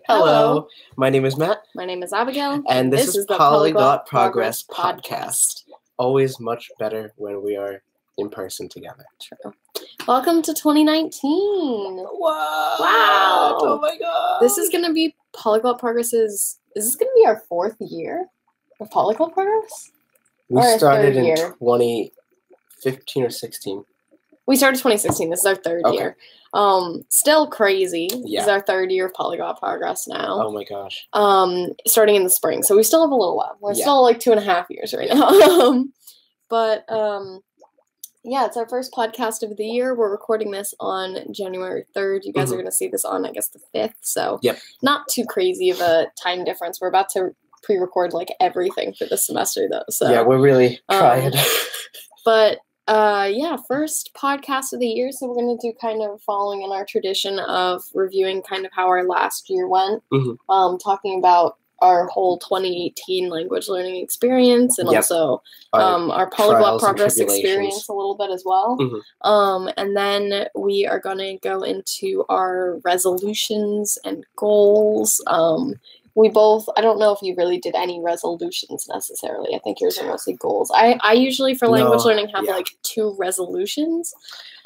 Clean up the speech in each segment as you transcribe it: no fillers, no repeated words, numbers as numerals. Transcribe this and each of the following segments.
Hello, my name is Matt. My name is Abigail. And this is the Polyglot Progress Podcast. Always much better when we are in person together. True. Welcome to 2019. Wow. Oh my god. This is going to be Polyglot Progress's... Is this going to be our 4th year of Polyglot Progress? We started in 2015 or 16. We started 2016. This is our 3rd year. Still crazy. Yeah. This is our 3rd year of Polyglot Progress now. Oh my gosh. Starting in the spring. So we still have a little while. We're still like 2.5 years right now. Yeah, it's our first podcast of the year. We're recording this on January 3rd. You guys are going to see this on, I guess, the 5th. So not too crazy of a time difference. We're about to pre-record like everything for this semester though. So yeah, we're really trying. First podcast of the year. So we're going to do kind of following in our tradition of reviewing kind of how our last year went. Talking about our whole 2018 language learning experience and also our Polyglot Progress experience a little bit as well. And then we are going to go into our resolutions and goals. We both, I don't know if you really did any resolutions necessarily. I think yours are mostly goals. I usually, for language learning, have like 2 resolutions.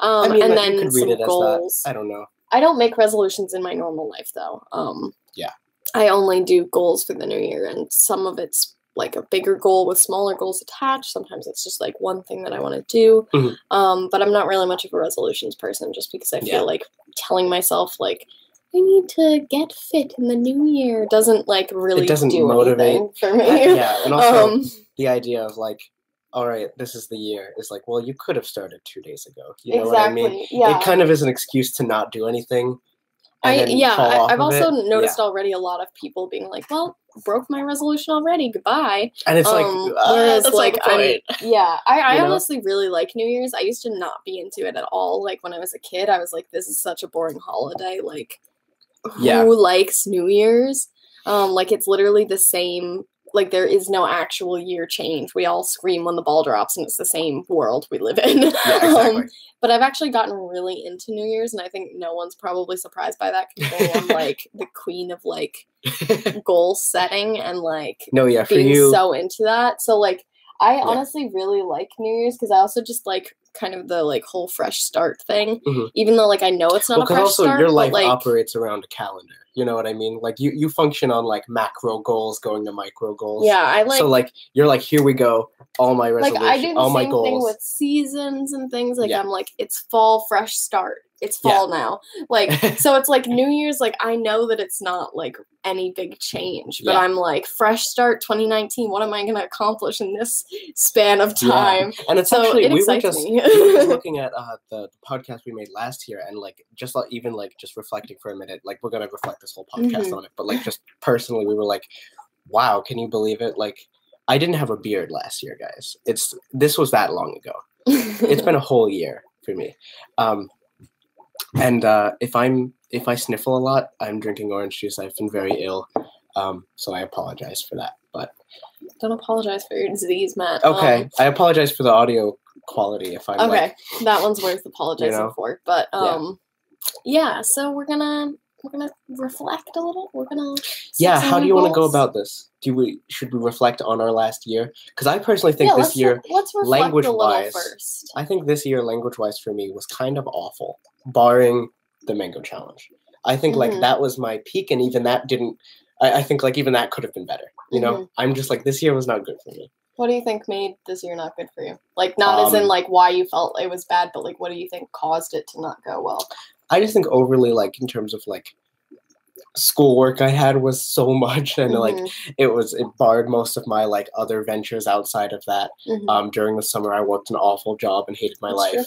I mean, and like, then you could read some it goals. as that. I don't know. I don't make resolutions in my normal life, though. I only do goals for the new year, and some of it's like a bigger goal with smaller goals attached. Sometimes it's just like one thing that I want to do. But I'm not really much of a resolutions person just because I feel like telling myself, like, I need to get fit in the new year doesn't like really do motivate anything for me. Yeah, and also the idea of like, all right, this is the year is like, well, you could have started 2 days ago. You know what I mean? Yeah. It kind of is an excuse to not do anything. I've also noticed already a lot of people being like, well, broke my resolution already, goodbye. And it's like, whereas like, I know? honestly really like New Year's. I used to not be into it at all. Like when I was a kid, I was like, this is such a boring holiday. Like, who likes New Year's? Like it's literally the same. Like there is no actual year change. We all scream when the ball drops, and it's the same world we live in. Yeah, exactly. But I've actually gotten really into New Year's, and I think no one's probably surprised by that, considering I'm like the queen of like goal setting and like being so into that. So like I honestly really like New Year's because I also just like kind of the like whole fresh start thing, even though like I know it's not a fresh also start. Your life like, operates around a calendar. You know what I mean? Like you function on like macro goals going to micro goals. Yeah, I like. So like you're like, here we go, all my resolutions, like I do the all my same goals. thing with seasons and things. Like I'm like, it's fall, fresh start. It's fall now. Like so it's like New Year's, like I know that it's not like any big change, but I'm like, fresh start 2019, what am I gonna accomplish in this span of time? And it's so actually we were just looking at the podcast we made last year and like just like even like just reflecting for a minute, like we're gonna reflect this whole podcast on it, but like just personally we were like, wow, can you believe it? Like I didn't have a beard last year, guys. This was that long ago. It's been a whole year for me. And if I sniffle a lot, I'm drinking orange juice. I've been very ill, so I apologize for that. But don't apologize for your disease, Matt. Okay, I apologize for the audio quality if I'm that one's worth apologizing for. But so we're gonna reflect a little. We're gonna how do you want to go about this? Should we reflect on our last year? Because I personally think this year, language-wise, first. I think this year, language-wise, for me was kind of awful, barring the mango challenge. I think like that was my peak, and even that didn't. I think like even that could have been better. You know, I'm just like this year was not good for me. What do you think made this year not good for you? Like not as in like why you felt it was bad, but like what do you think caused it to not go well? I just think overly like in terms of like schoolwork I had was so much, and like it barred most of my like other ventures outside of that. During the summer I worked an awful job and hated my life.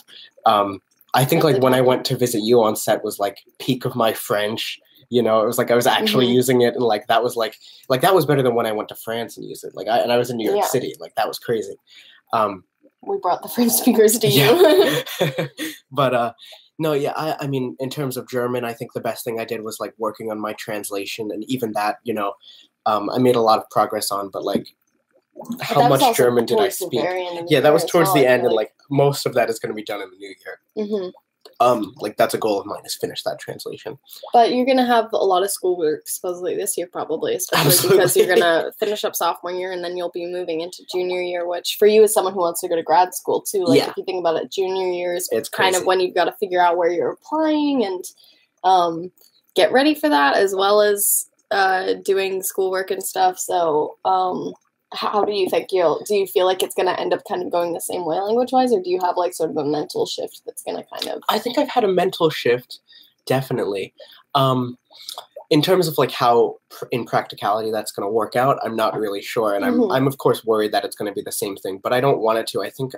I think like when I went to visit you on set was like peak of my French. You know, it was like I was actually using it, and like that was like that was better than when I went to France and used it. Like I was in New York City, like that was crazy. We brought the French speakers to you. But no, I mean, in terms of German, I think the best thing I did was like working on my translation, and even that, you know, I made a lot of progress on. But like, how much German did I speak? Yeah, that was towards the end, and like most of that is going to be done in the new year. like that's a goal of mine, is finish that translation. But you're gonna have a lot of schoolwork supposedly this year, probably, especially Absolutely. because you're gonna finish up sophomore year and then you'll be moving into junior year, which for you as someone who wants to go to grad school too, like if you think about it, junior year is it's kind crazy. of when you've got to figure out where you're applying and get ready for that, as well as doing schoolwork and stuff. So how do you think do you feel like it's going to end up kind of going the same way language-wise, or do you have like sort of a mental shift that's going to kind of... I think I've had a mental shift, definitely. In terms of like how in practicality that's going to work out, I'm not really sure. And I'm of course worried that it's going to be the same thing, but I don't want it to. I think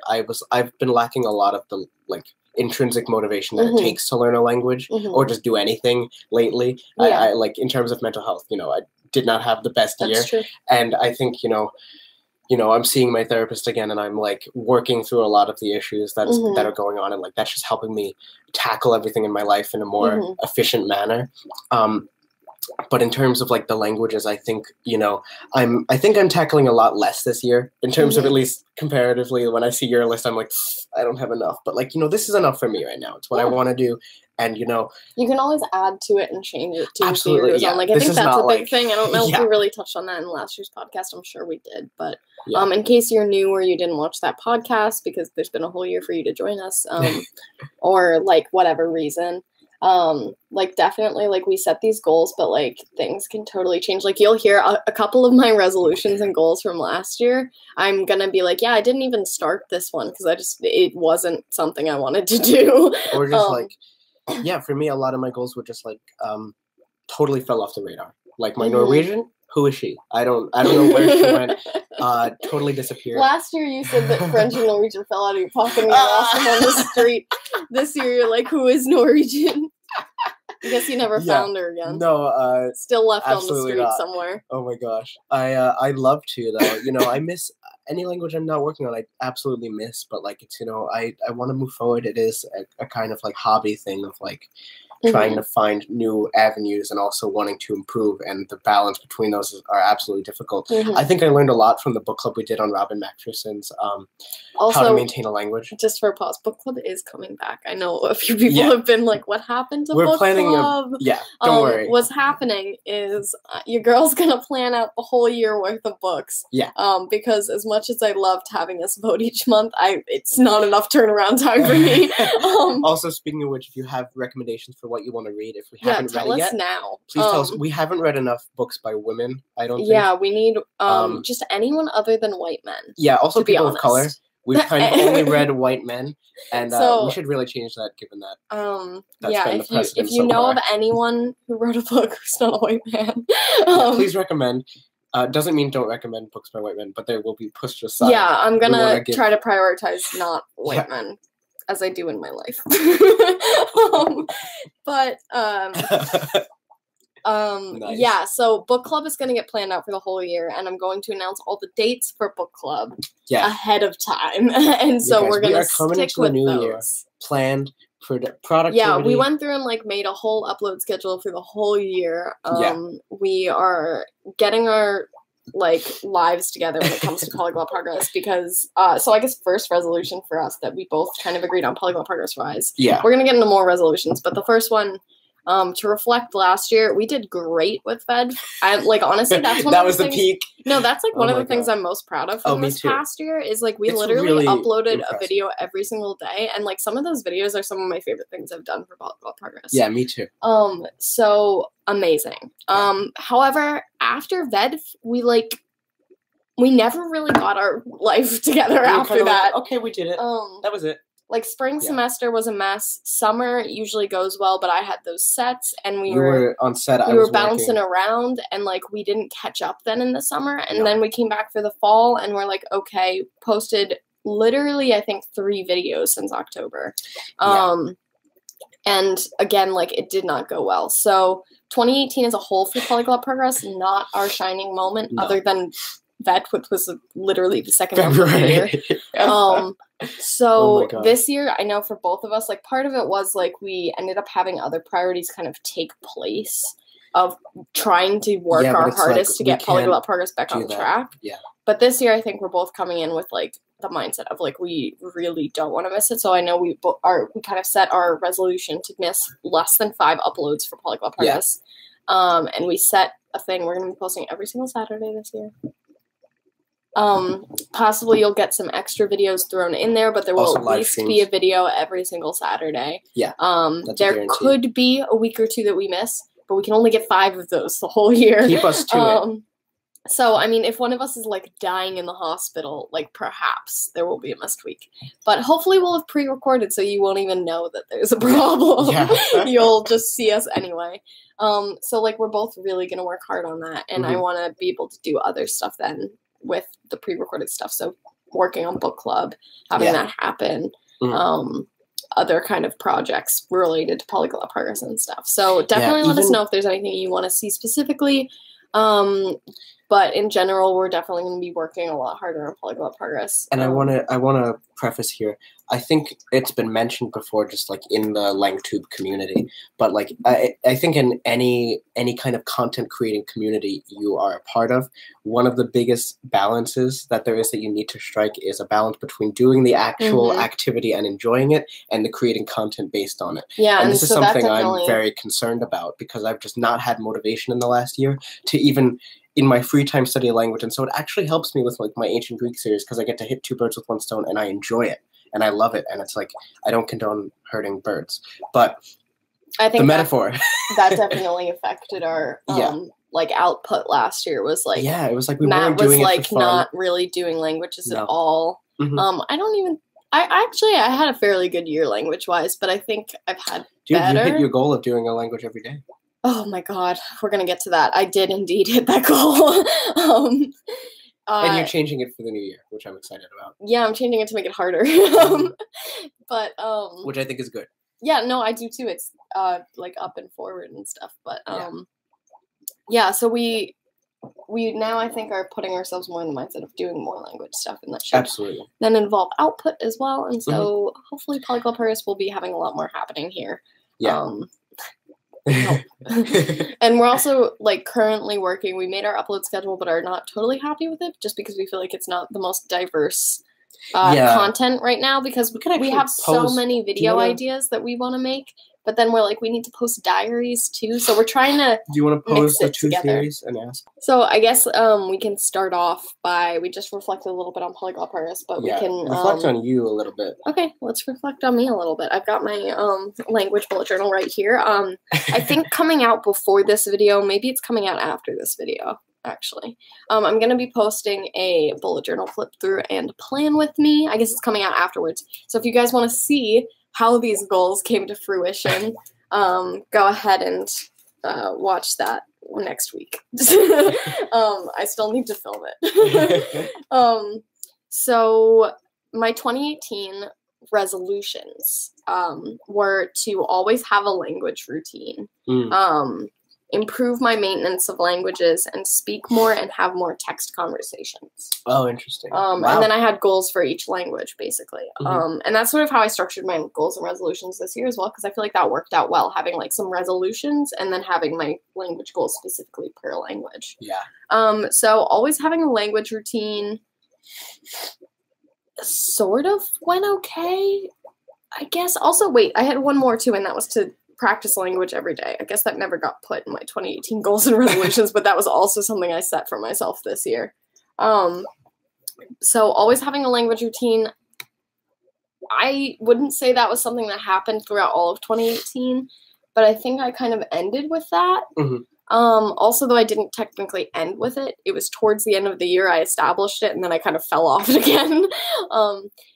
I've been lacking a lot of the like intrinsic motivation that it takes to learn a language or just do anything lately. Yeah. I like in terms of mental health, I did not have the best year. That's true. And I think, I'm seeing my therapist again, and I'm like working through a lot of the issues that are going on, and like that's just helping me tackle everything in my life in a more efficient manner. But in terms of like the languages, I think I'm tackling a lot less this year in terms of, at least comparatively. When I see your list, I'm like, I don't have enough, but like this is enough for me right now. It's what I want to do. And you can always add to it and change it too. Absolutely, yeah. Like I think that's a big thing. I don't know if we really touched on that in last year's podcast. I'm sure we did, but in case you're new or you didn't watch that podcast because there's been a whole year for you to join us, or like whatever reason, like definitely like we set these goals, but like things can totally change. Like you'll hear a couple of my resolutions and goals from last year. I'm gonna be like, I didn't even start this one because it wasn't something I wanted to do. Or just for me, a lot of my goals were just like totally fell off the radar. Like my Norwegian, who is she? I don't know where she went. Totally disappeared. Last year you said that French and Norwegian fell out of your pocket and you lost them on the street. This year you're like, who is Norwegian? I guess you never found her again. No, still left on the street not. somewhere. Oh my gosh, I love to though. I miss any language I'm not working on. I absolutely miss, but like it's I want to move forward. It is a kind of like hobby thing of like trying to find new avenues and also wanting to improve, and the balance between those are absolutely difficult. I think I learned a lot from the book club we did on Robin Maksymilian's also, how to maintain a language. Just for a pause, book club is coming back. I know a few people have been like, what happened to book club? Don't worry. What's happening is your girl's gonna plan out the whole year worth of books. Because as much as I loved having us vote each month, it's not enough turnaround time for me. Also, speaking of which, if you have recommendations for what you want to read, if we haven't read it yet, now. Please tell us. We haven't read enough books by women, I don't think. Yeah, we need just anyone other than white men. Yeah, also people of color. We've kind of only read white men, and we should really change that given that. If you know of anyone who wrote a book who's not a white man, please recommend. Doesn't mean don't recommend books by white men, but they will be pushed aside. Yeah, I'm gonna try to prioritize not white men, as I do in my life. Nice. Yeah, so book club is going to get planned out for the whole year, and I'm going to announce all the dates for book club ahead of time. And so we're going to stick with those. Planned for productivity. Yeah, we went through and like made a whole upload schedule for the whole year. We are getting our like lives together when it comes to Polyglot Progress because so I guess first resolution for us that we both kind of agreed on Polyglot Progress wise. We're gonna get into more resolutions, but the first one to reflect last year, we did great with Ved. I like honestly that's one that of the was things, the peak. No, that's like one of the things I'm most proud of from this past year is like we literally really uploaded a video every single day, and like some of those videos are some of my favorite things I've done for Polyglot Progress. Yeah, me too. So amazing. However, after Ved, we never really got our life together after that. Okay, we did it. That was it. Like spring semester was a mess. Summer usually goes well, but I had those sets and we were on set. We were bouncing around and like we didn't catch up then in the summer. And then we came back for the fall and we're like, okay, posted literally I think 3 videos since October. And again, like it did not go well. So 2018 as a whole for Polyglot Progress, not our shining moment other than Vet, which was literally the second month of the year. So this year, I know for both of us, like part of it was like we ended up having other priorities kind of take place. of trying to work our hardest to get Polyglot Progress back on track. Yeah. But this year, I think we're both coming in with like the mindset of like we really don't want to miss it. So I know we kind of set our resolution to miss less than 5 uploads for Polyglot Progress. Yeah. And we set a thing. We're going to be posting every single Saturday this year. Possibly you'll get some extra videos thrown in there, but there will at least be a video every single Saturday. Yeah. There could be a week or 2 that we miss, but we can only get 5 of those the whole year. Keep us to it. So, I mean, if one of us is, like, dying in the hospital, like, perhaps there will be a missed week. But hopefully we'll have pre-recorded so you won't even know that there's a problem. Yeah. You'll just see us anyway. So, like, we're both really going to work hard on that. And I want to be able to do other stuff then with the pre-recorded stuff. So, working on book club, having that happen. Other kind of projects related to Polyglot Progress and stuff. So, definitely let us know if there's anything you want to see specifically. But in general, we're definitely going to be working a lot harder on Polyglot Progress. And I want to preface here. I think it's been mentioned before, just like in the LangTube community. But like I think in any kind of content creating community you are a part of, one of the biggest balances that there is that you need to strike is a balance between doing the actual activity and enjoying it, and the creating content based on it. Yeah, and this is something I'm very concerned about because I've just not had motivation in the last year to even in my free time study a language. And so it actually helps me with like my ancient Greek series because I get to hit 2 birds with 1 stone and I enjoy it and I love it. And it's like, I don't condone hurting birds, but I think the metaphor that definitely affected our, like output last year was like, it was like we Matt weren't doing was it like for fun. not really doing languages at all. I had a fairly good year language wise, but I think I've had better. You hit your goal of doing a language every day. Oh my God, we're going to get to that. I did indeed hit that goal. And you're changing it for the new year, which I'm excited about. Yeah, I'm changing it to make it harder. But which I think is good. Yeah, no, I do too. It's like up and forward and stuff. But so we now I think are putting ourselves more in the mindset of doing more language stuff, and that should absolutely then involve output as well. And so hopefully Polyglot Progress will be having a lot more happening here. Yeah. And we're also like currently working. We made our upload schedule, but are not totally happy with it, just because we feel like it's not the most diverse content right now. Because we have so many video ideas that we want to make, but then we're like, we need to post diaries too. So we're trying to. Do you want to pose the 2 theories and ask? So I guess we can start off by we just reflected a little bit on Polyglot Progress, but we can reflect on you a little bit. Okay, let's reflect on me a little bit. I've got my language bullet journal right here. I think coming out before this video, maybe it's coming out after this video. Actually, I'm going to be posting a bullet journal flip through and plan with me. I guess it's coming out afterwards. So if you guys want to see how these goals came to fruition, go ahead and watch that next week. I still need to film it. So my 2018 resolutions were to always have a language routine, improve my maintenance of languages, and speak more and have more text conversations. Oh, interesting. Wow. And then I had goals for each language, basically. And that's sort of how I structured my goals and resolutions this year as well, because I feel like that worked out well, having like some resolutions and then having my language goals specifically per language. Yeah. So always having a language routine sort of went okay, I guess. Also, wait, I had one more too, and that was to practice language every day. I guess that never got put in my 2018 goals and resolutions, but that was also something I set for myself this year. So always having a language routine. I wouldn't say that was something that happened throughout all of 2018, but I think I kind of ended with that. Also, though I didn't technically end with it, it was towards the end of the year I established it, and then I kind of fell off it again.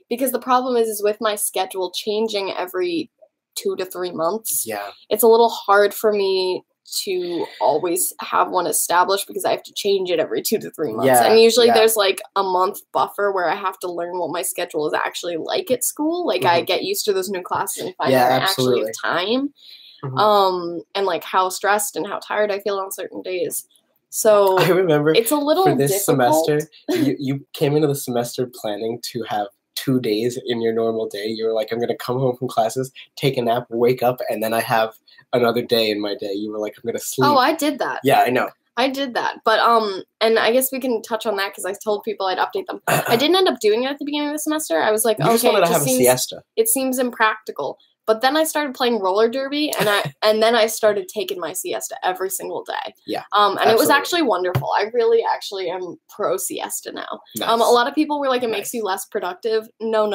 Because the problem is with my schedule changing every 2 to 3 months. Yeah. It's a little hard for me to always have one established because I have to change it every 2 to 3 months. Yeah, and usually there's like a month buffer where I have to learn what my schedule is actually like at school. Like I get used to those new classes and find out I actually have time. And like how stressed and how tired I feel on certain days. So I remember it's a little for this difficult. semester, you came into the semester planning to have 2 days in your normal day. You were like, I'm going to come home from classes, take a nap, wake up, and then I have another day in my day. You were like, I'm gonna sleep. Oh, I did that. Yeah, I know. I did that, but and I guess we can touch on that because I told people I'd update them. I didn't end up doing it at the beginning of the semester. I was like, you just wanted to have a siesta. It seems impractical. But then I started playing roller derby, and then I started taking my siesta every single day. Yeah. And absolutely. It was actually wonderful. I really actually am pro siesta now. Nice. A lot of people were like, it makes you less productive. No.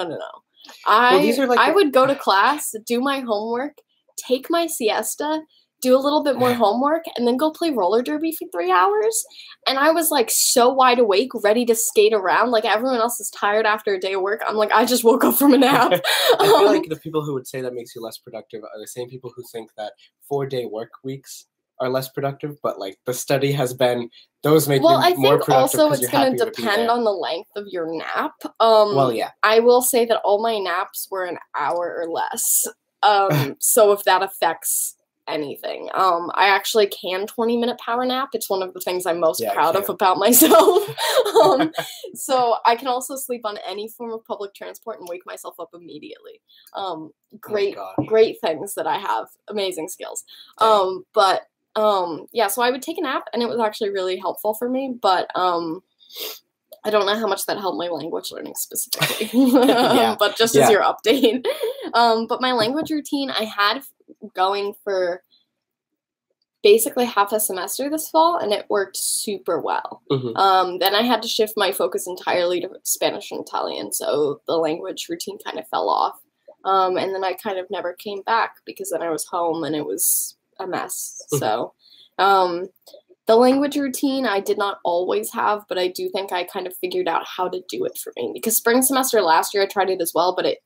I would go to class, do my homework, take my siesta, do a little bit more homework, and then go play roller derby for 3 hours. And I was like so wide awake, ready to skate around. Like everyone else is tired after a day of work. I'm like, I just woke up from a nap. I feel like the people who would say that makes you less productive are the same people who think that 4-day work weeks are less productive. But like the study has been, those make you more productive. Well, I think also it's going to depend on the length of your nap. Well, yeah. I will say that all my naps were an hour or less. So if that affects anything. I actually can 20-minute power nap. It's one of the things I'm most proud of about myself. So I can also sleep on any form of public transport and wake myself up immediately. Great things that I have. Amazing skills. So I would take a nap and it was actually really helpful for me, but I don't know how much that helped my language learning specifically, but just as your update. But my language routine I had going for basically half a semester this fall, and it worked super well. Then I had to shift my focus entirely to Spanish and Italian, so the language routine kind of fell off. And then I kind of never came back because then I was home and it was a mess. So the language routine I did not always have, but I do think I kind of figured out how to do it for me. Because spring semester last year I tried it as well, but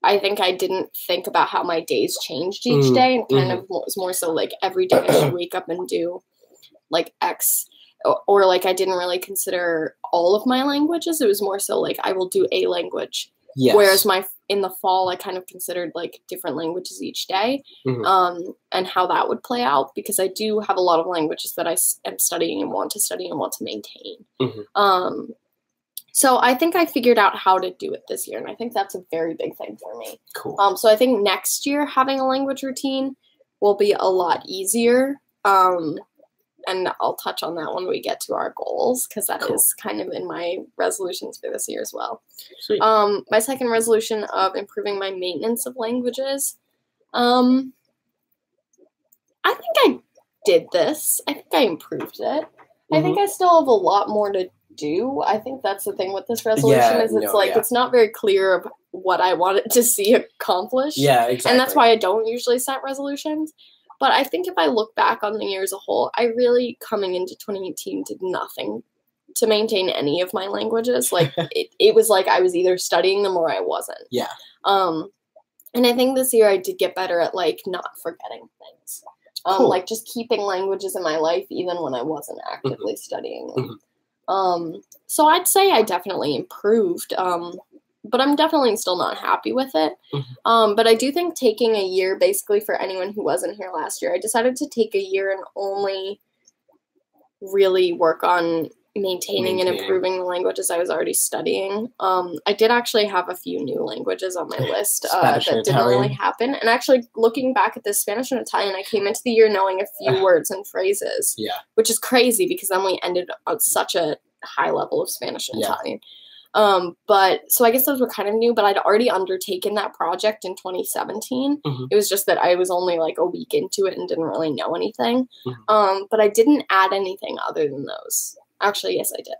I think I didn't think about how my days changed each day, and kind of was more so like every day I should wake up and do like X, or like I didn't really consider all of my languages. It was more so like I will do a language. Yes. Whereas in the fall, I kind of considered like different languages each day, and how that would play out, because I do have a lot of languages that I am studying and want to study and want to maintain. So I think I figured out how to do it this year, and I think that's a very big thing for me. Cool. So I think next year having a language routine will be a lot easier. And I'll touch on that when we get to our goals, because that is kind of in my resolutions for this year as well. Sweet. My second resolution of improving my maintenance of languages. I think I did this. I think I improved it. I think I still have a lot more to do. I think that's the thing with this resolution it's not very clear of what I wanted to see accomplished. Yeah, exactly. And that's why I don't usually set resolutions. But I think if I look back on the year as a whole, I really, coming into 2018, did nothing to maintain any of my languages. Like, it was like I was either studying them or I wasn't. Yeah. And I think this year I did get better at, like, not forgetting things. Like, just keeping languages in my life even when I wasn't actively studying them. So I'd say I definitely improved. But I'm definitely still not happy with it. But I do think taking a year, basically for anyone who wasn't here last year, I decided to take a year and only really work on maintaining and improving the languages I was already studying. I did actually have a few new languages on my list that didn't really happen. And actually, looking back at this, Spanish and Italian, I came into the year knowing a few words and phrases. Yeah. Which is crazy because then we ended on such a high level of Spanish and Italian. But so I guess those were kind of new, but I'd already undertaken that project in 2017. It was just that I was only like a week into it and didn't really know anything. But I didn't add anything other than those. Actually, yes, I did.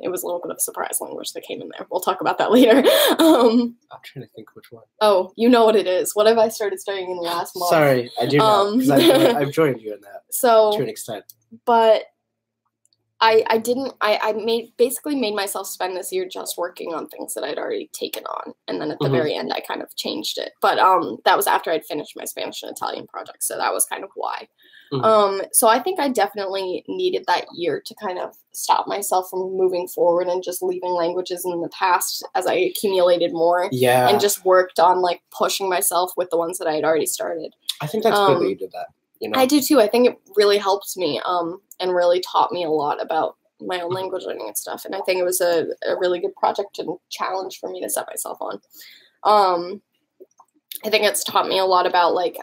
It was a little bit of surprise language that came in there. We'll talk about that later. I'm trying to think which one. Oh, you know what it is. What have I started studying in the last month? Sorry, I do know, because I've joined you in that to an extent. But I basically made myself spend this year just working on things that I'd already taken on. And then at the very end, I kind of changed it. But that was after I'd finished my Spanish and Italian project. So that was kind of why. So I think I definitely needed that year to kind of stop myself from moving forward and just leaving languages in the past as I accumulated more. Yeah. And just worked on like pushing myself with the ones that I had already started. I think that's good that you did that. You know? I do too. I think it really helped me and really taught me a lot about my own language learning and stuff. And I think it was a really good project and challenge for me to set myself on. I think it's taught me a lot about like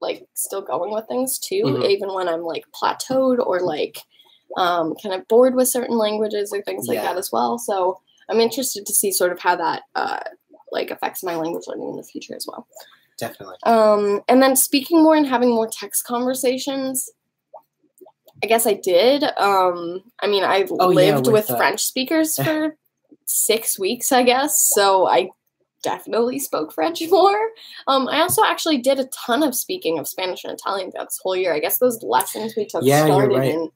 like still going with things too, even when I'm like plateaued or like kind of bored with certain languages or things like that as well. So I'm interested to see sort of how that like affects my language learning in the future as well. Definitely. And then speaking more and having more text conversations, I guess I did. I mean, I lived with French speakers for 6 weeks, I guess, so I definitely spoke French more. I also actually did a ton of speaking of Spanish and Italian throughout this whole year. I guess those lessons we took started in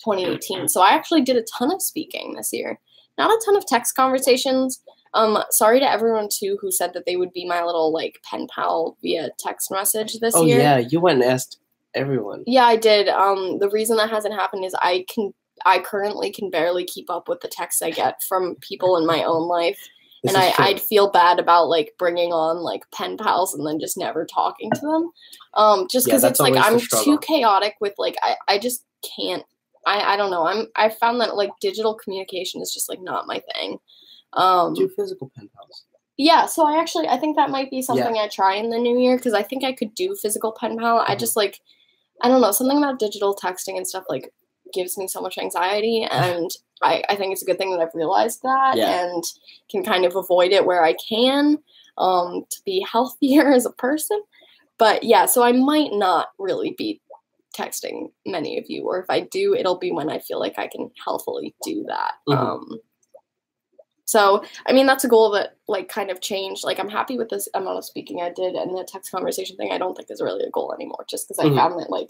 2018, so I actually did a ton of speaking this year. Not a ton of text conversations. Sorry to everyone too who said that they would be my little like pen pal via text message this year. Oh yeah, you went and asked everyone. Yeah, I did. The reason that hasn't happened is I currently can barely keep up with the texts I get from people in my own life. And I'd feel bad about like bringing on like pen pals and then just never talking to them. Just because it's like I'm too chaotic with like I just can't. I don't know. I found that like digital communication is just like not my thing. Do physical pen pals. Yeah, so I think that might be something I try in the new year because I think I could do physical pen pal. I just like, I don't know, something about digital texting and stuff like gives me so much anxiety, and I think it's a good thing that I've realized that and can kind of avoid it where I can to be healthier as a person. But yeah, so I might not really be texting many of you, or if I do, it'll be when I feel like I can healthily do that. So, I mean, that's a goal that, like, kind of changed. Like, I'm happy with this amount of speaking I did, and the text conversation thing I don't think is really a goal anymore, just because I found that, like,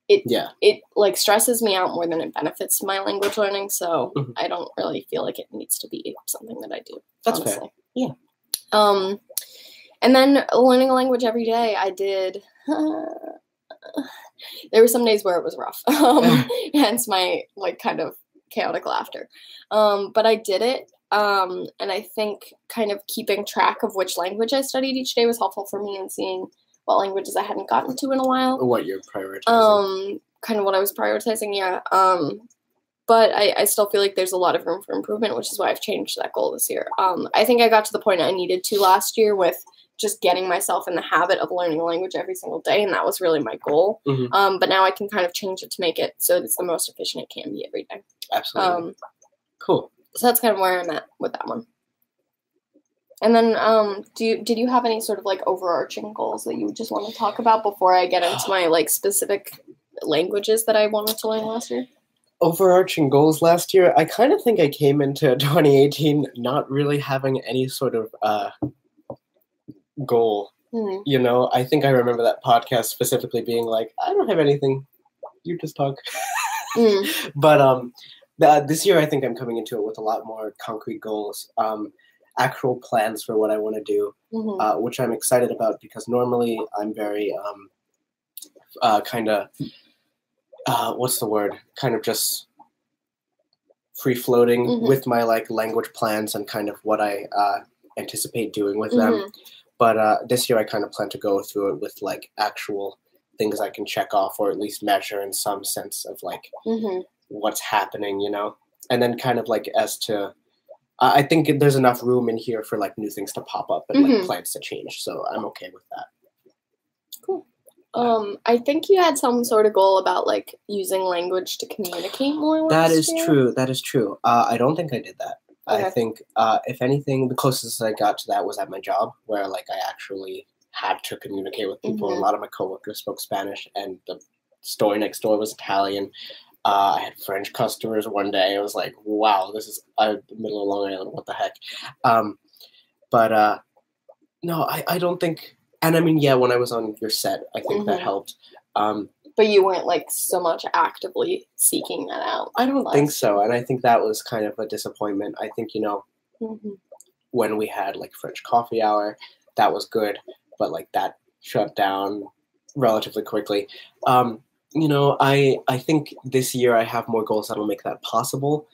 it, like, stresses me out more than it benefits my language learning, so I don't really feel like it needs to be something that I do. That's honestly. Fair. Yeah. And then learning a language every day, I did... there were some days where it was rough, hence my, like, kind of chaotic laughter. But I did it. And I think kind of keeping track of which language I studied each day was helpful for me in seeing what languages I hadn't gotten to in a while. What you're prioritizing. Kind of what I was prioritizing, yeah. But I still feel like there's a lot of room for improvement, which is why I've changed that goal this year. I think I got to the point I needed to last year with just getting myself in the habit of learning a language every single day, and that was really my goal. But now I can kind of change it to make it so it's the most efficient it can be every day. Absolutely. Cool. So that's kind of where I'm at with that one. And then, did you have any sort of like overarching goals that you just want to talk about before I get into my like specific languages that I wanted to learn last year? Overarching goals last year, I kind of think I came into 2018 not really having any sort of goal. You know, I think I remember that podcast specifically being like, I don't have anything. You just talk. But this year, I think I'm coming into it with a lot more concrete goals, actual plans for what I want to do, which I'm excited about because normally I'm very kind of, what's the word? Kind of just free-floating with my like language plans and kind of what I anticipate doing with them. But this year, I kind of plan to go through it with like actual things I can check off or at least measure in some sense of like what's happening, you know? And then kind of like as to, I think there's enough room in here for like new things to pop up and like plans to change. So I'm okay with that. Cool. I think you had some sort of goal about like using language to communicate more. That is true. That is true. I don't think I did that. Okay. I think if anything, the closest I got to that was at my job where like I actually had to communicate with people. A lot of my coworkers spoke Spanish and the store next door was Italian. I had French customers one day. I was like, wow, this is the middle of Long Island. What the heck? But no, I don't think. And I mean, yeah, when I was on your set, I think that helped. But you weren't like so much actively seeking that out. I don't think so. And I think that was kind of a disappointment. I think, you know, when we had like French coffee hour, that was good. But like that shut down relatively quickly. You know, I think this year I have more goals that'll make that possible.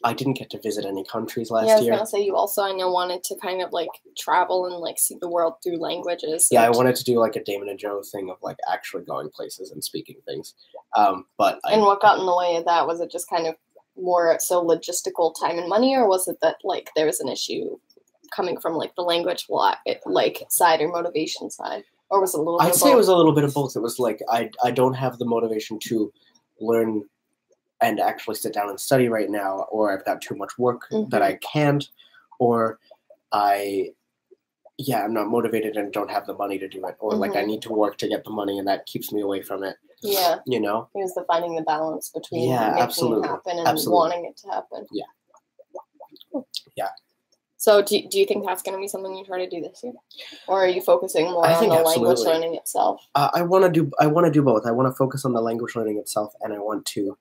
I didn't get to visit any countries last year. I was going to say, you also, I know, wanted to kind of, like, travel and, like, see the world through languages. Yeah, I wanted to do, like, a Damon and Joe thing of, like, actually going places and speaking things. And what got in the way of that? Was it just kind of more so logistical time and money, or was it that, like, there was an issue coming from, like, the language, like, side or motivation side? Or was it a little bit I'd of say both? it was a little bit of both. It was like I don't have the motivation to learn and actually sit down and study right now, or I've got too much work that I can't, or I'm not motivated and don't have the money to do it, or like I need to work to get the money and that keeps me away from it. Yeah. You know? It was the finding the balance between making it happen and wanting it to happen. Yeah. Yeah. So do you think that's going to be something you try to do this year? Or are you focusing more on the language learning itself? I want to do both. I want to focus on the language learning itself, and I want to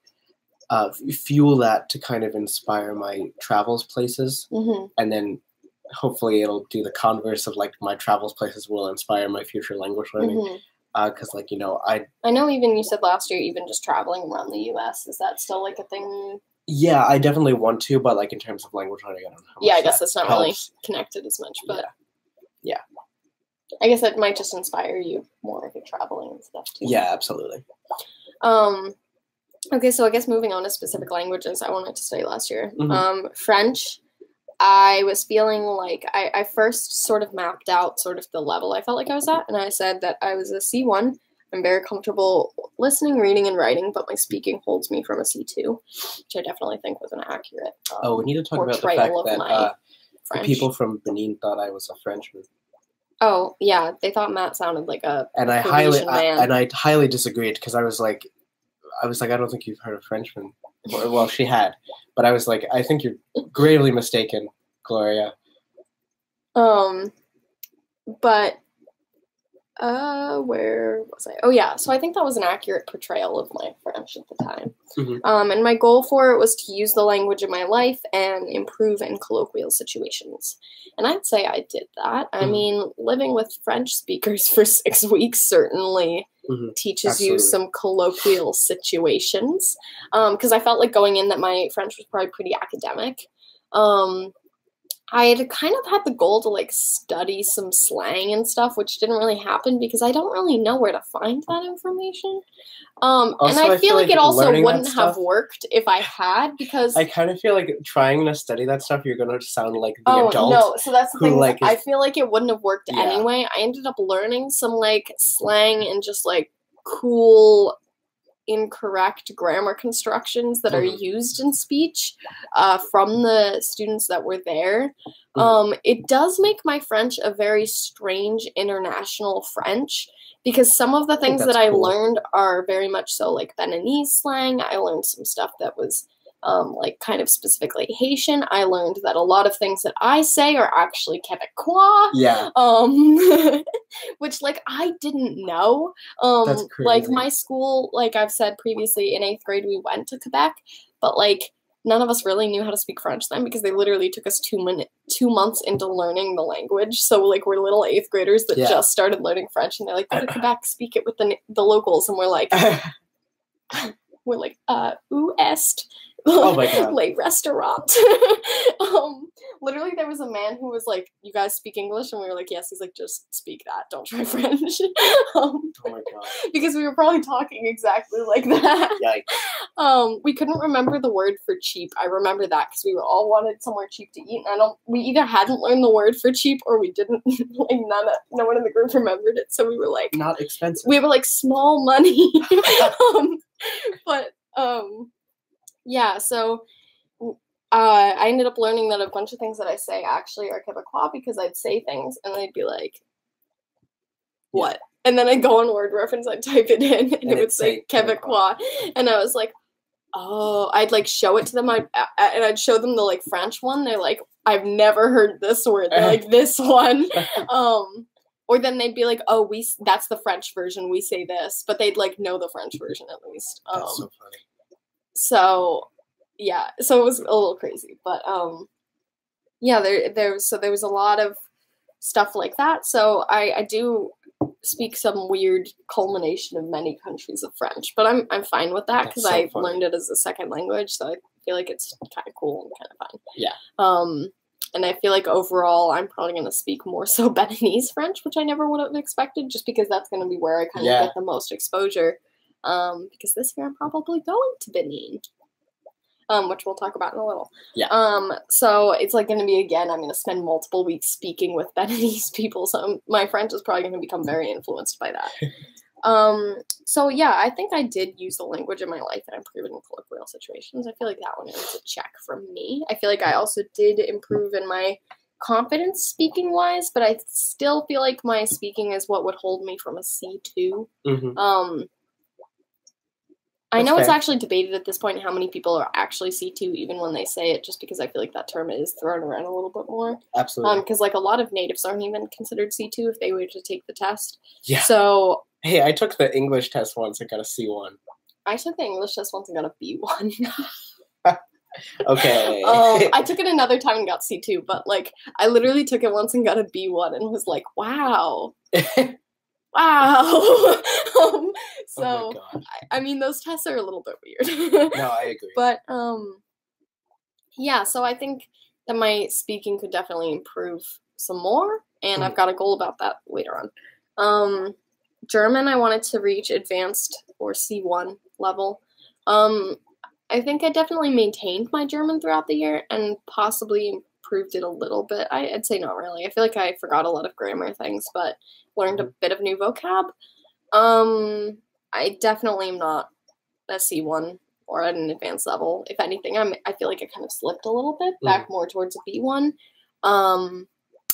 fuel that to kind of inspire my travels places, and then hopefully it'll do the converse of like my travels places will inspire my future language learning. Because like, you know, I know even you said last year even just traveling around the US, is that still like a thing? Yeah, I definitely want to, but like in terms of language learning, I don't know how much I guess that's not really connected as much, but yeah. I guess it might just inspire you more if you're traveling and stuff too. Yeah, absolutely. Okay, so I guess moving on to specific languages I wanted to study last year. French, I was feeling like I first sort of mapped out sort of the level I felt like I was at, and I said that I was a C1. I'm very comfortable listening, reading, and writing, but my speaking holds me from a C2, which I definitely think was an accurate we need to talk about the fact that the people from Benin thought I was a Frenchman. Oh, yeah, they thought Matt sounded like a I highly disagreed because I was like, I don't think you've heard of Frenchman. Well, she had, but I was like, I think you're gravely mistaken, Gloria. But where was I? Oh yeah, so I think that was an accurate portrayal of my French at the time. And my goal for it was to use the language in my life and improve in colloquial situations. And I'd say I did that. I mean, living with French speakers for 6 weeks certainly teaches you some colloquial situations. Because I felt like going in that my French was probably pretty academic. I had kind of had the goal to like study some slang and stuff, which didn't really happen because I don't really know where to find that information. And I feel like it also wouldn't have worked if I had, because I kind of feel like trying to study that stuff, you're going to sound like the adult. No, so that's the thing. Like, I feel like it wouldn't have worked anyway. I ended up learning some like slang and just like cool incorrect grammar constructions that are used in speech from the students that were there. It does make my French a very strange international French, because some of the things that I learned are very much so like Beninese slang. I learned some stuff that was like kind of specifically Haitian. I learned that a lot of things that I say are actually Quebecois. Yeah. Which like I didn't know. That's crazy. Like my school, like I've said previously, in 8th grade we went to Quebec, but like none of us really knew how to speak French then because they literally took us 2 months into learning the language. So like we're little 8th graders that just started learning French, and they're like, go to Quebec, speak it with the locals, and we're like où est my God. les restaurants. Literally there was a man who was like, you guys speak English? And we were like, yes. He's like, just speak that, don't try French. Oh my God. Because we were probably talking exactly like that. Yikes. We couldn't remember the word for cheap. I remember that because we were all wanted somewhere cheap to eat, and we either hadn't learned the word for cheap or we didn't. Like no one in the group remembered it, so we were like, not expensive. We were like, small money. But yeah, so I ended up learning that a bunch of things that I say actually are Quebecois, because I'd say things and they'd be like, what? And then I'd go on Word Reference, I'd type it in, and it would say Quebecois. And I was like, oh, I'd like show it to them, and I'd show them the like French one. They're like, I've never heard this word. They're like, this one. Or then they'd be like, oh, that's the French version, we say this. But they'd like know the French version at least. That's so funny. So yeah, so it was a little crazy, but yeah, there was a lot of stuff like that. So I do speak some weird culmination of many countries of French, but I'm fine with that because I learned it as a second language, so I feel like it's kind of cool and kind of fun. Yeah. And I feel like overall I'm probably going to speak more so Beninese French, which I never would have expected, just because that's going to be where I kind of get the most exposure. Because this year I'm probably going to Benin. which we'll talk about in a little. Yeah. So it's like going to be, again, I'm going to spend multiple weeks speaking with Beninese people, so my French is probably going to become very influenced by that. So yeah, I think I did use the language in my life and improve it in colloquial situations. I feel like that one is a check from me. I feel like I also did improve in my confidence speaking wise, but I still feel like my speaking is what would hold me from a C2. I know it's actually debated at this point how many people are actually C2 even when they say it, just because I feel like that term is thrown around a little bit more. Absolutely. Because like a lot of natives aren't even considered C2 if they were to take the test. Yeah. So hey, I took the English test once. I got a C1. I took the English test once and got a B1. Okay. I took it another time and got C2, but like I literally took it once and got a B1 and was like, wow. Wow. So, oh my God. I mean, those tests are a little bit weird. No, I agree. But, yeah, so I think that my speaking could definitely improve some more, and I've got a goal about that later on. German, I wanted to reach advanced or C1 level. I think I definitely maintained my German throughout the year and possibly improved it a little bit. I'd say not really. I feel like I forgot a lot of grammar things, but learned a bit of new vocab. I definitely am not a C1 or at an advanced level. If anything, I feel like I kind of slipped a little bit back more towards a B1.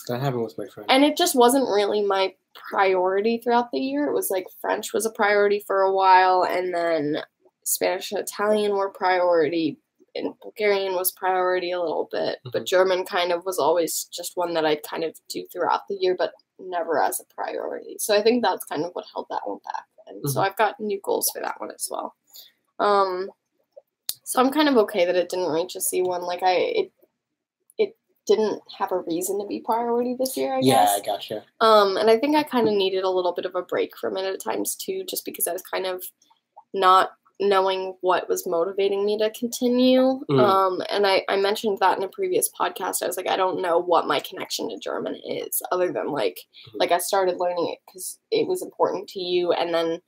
That happened with my friend. And it just wasn't really my priority throughout the year. It was like French was a priority for a while, and then Spanish and Italian were priority, and Bulgarian was priority a little bit, but German kind of was always just one that I'd kind of do throughout the year, but never as a priority. So I think that's kind of what held that one back. And so I've got new goals for that one as well. So I'm kind of okay that it didn't reach a C1. Like it didn't have a reason to be priority this year, I guess. Yeah, I gotcha. And I think I kind of needed a little bit of a break from it at times too, just because I was kind of not knowing what was motivating me to continue. And I mentioned that in a previous podcast. I was like, I don't know what my connection to German is, other than like I started learning it because it was important to you, and then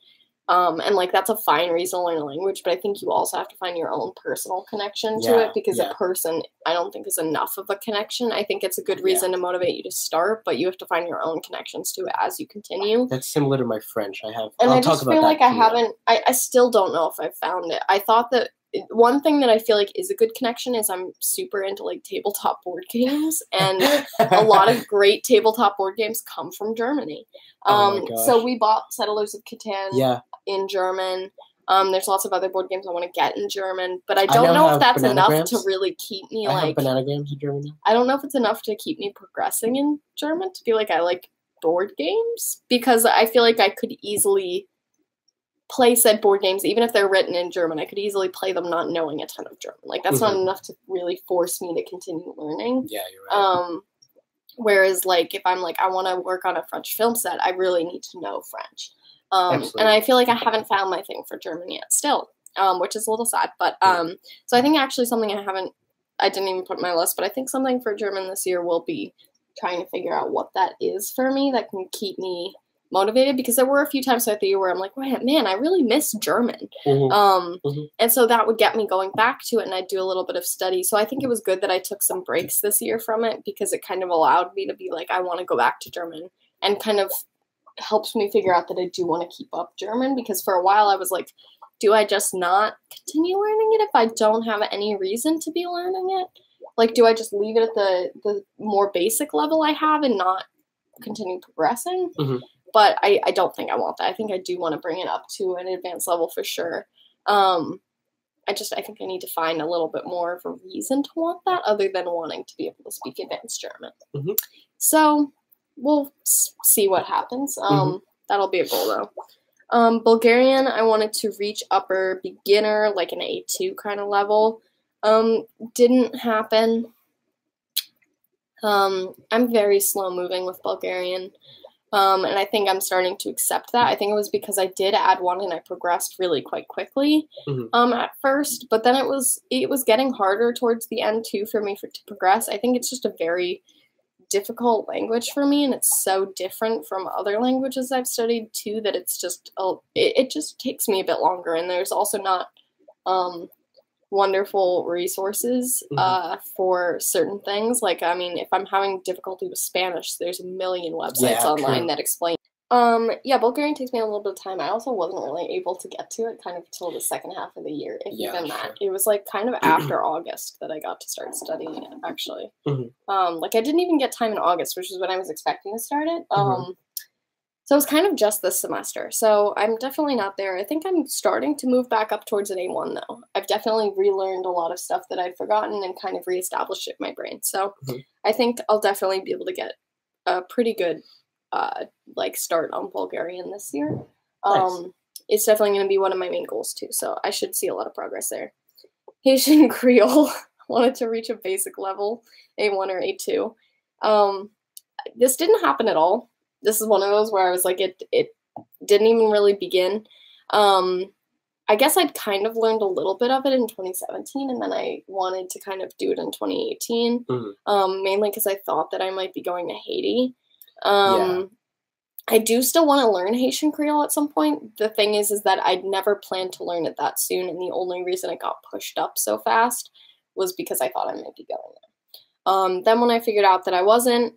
and like that's a fine reason to learn a language, but I think you also have to find your own personal connection to it, because a person I don't think is enough of a connection. I think it's a good reason to motivate you to start, but you have to find your own connections to it as you continue. That's similar to my French. And I just feel like I still don't know if I've found it. I thought that one thing that I feel like is a good connection is I'm super into like tabletop board games, and a lot of great tabletop board games come from Germany. So we bought Settlers of Catan in German. There's lots of other board games I want to get in German, but I don't know if that's enough to really keep me I have banana games in German now. I don't know if it's enough to keep me progressing in German, to be like, I like board games, because I feel like I could easily play said board games, even if they're written in German. I could easily play them not knowing a ton of German. Like, that's not enough to really force me to continue learning. Yeah, you're right. Whereas, like, if I'm like, I want to work on a French film set, I really need to know French. And I feel like I haven't found my thing for German yet still, which is a little sad. But so I think actually something I didn't even put on my list, but I think something for German this year will be trying to figure out what that is for me that can keep me motivated, because there were a few times throughout the year where I'm like, man, I really miss German. And so that would get me going back to it, and I'd do a little bit of study. So I think it was good that I took some breaks this year from it, because it kind of allowed me to be like, I want to go back to German, and kind of helps me figure out that I do want to keep up German, because for a while I was like, do I just not continue learning it if I don't have any reason to be learning it? Like, do I just leave it at the more basic level I have and not continue progressing? But I don't think I want that. I think I do want to bring it up to an advanced level for sure. I think I need to find a little bit more of a reason to want that, other than wanting to be able to speak advanced German. So we'll see what happens. That'll be a goal though. Bulgarian, I wanted to reach upper beginner, like an A2 kind of level. Didn't happen. I'm very slow moving with Bulgarian. And I think I'm starting to accept that. I think it was because I did add one and I progressed really quite quickly at first, but then it was getting harder towards the end too for me to progress. I think it's just a very difficult language for me, and it's so different from other languages I've studied too, that it's just it just takes me a bit longer. And there's also not wonderful resources for certain things. Like, I mean, if I'm having difficulty with Spanish, there's a million websites online that explain. Yeah, Bulgarian takes me a little bit of time. I also wasn't really able to get to it kind of until the second half of the year, if even that. It was like kind of after August that I got to start studying it, actually. Like I didn't even get time in August, which is when I was expecting to start it. So it was kind of just this semester. So I'm definitely not there. I think I'm starting to move back up towards an A1 though. I've definitely relearned a lot of stuff that I'd forgotten and kind of reestablished it in my brain. So I think I'll definitely be able to get a pretty good like start on Bulgarian this year. Nice. It's definitely going to be one of my main goals too. So I should see a lot of progress there. Haitian Creole, wanted to reach a basic level, A1 or A2. This didn't happen at all. This is one of those where I was like, it didn't even really begin. I guess I'd kind of learned a little bit of it in 2017, and then I wanted to kind of do it in 2018, mainly because I thought that I might be going to Haiti. I do still want to learn Haitian Creole at some point. The thing is that I'd never planned to learn it that soon, and the only reason it got pushed up so fast was because I thought I might be going there. Then when I figured out that I wasn't,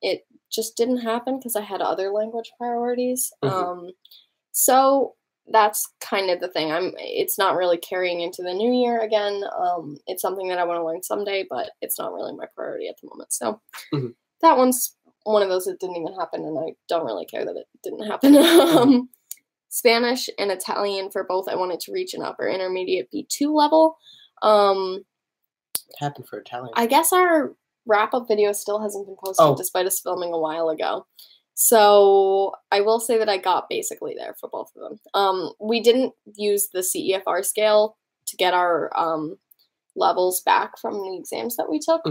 it just didn't happen because I had other language priorities. So that's kind of the thing. It's not really carrying into the new year again. It's something that I want to learn someday, but it's not really my priority at the moment. So that one's one of those that didn't even happen, and I don't really care that it didn't happen. Spanish and Italian for both, I wanted to reach an upper intermediate B2 level. What happened for Italian? I guess our wrap-up video still hasn't been posted despite us filming a while ago. So I will say that I got basically there for both of them. We didn't use the CEFR scale to get our levels back from the exams that we took.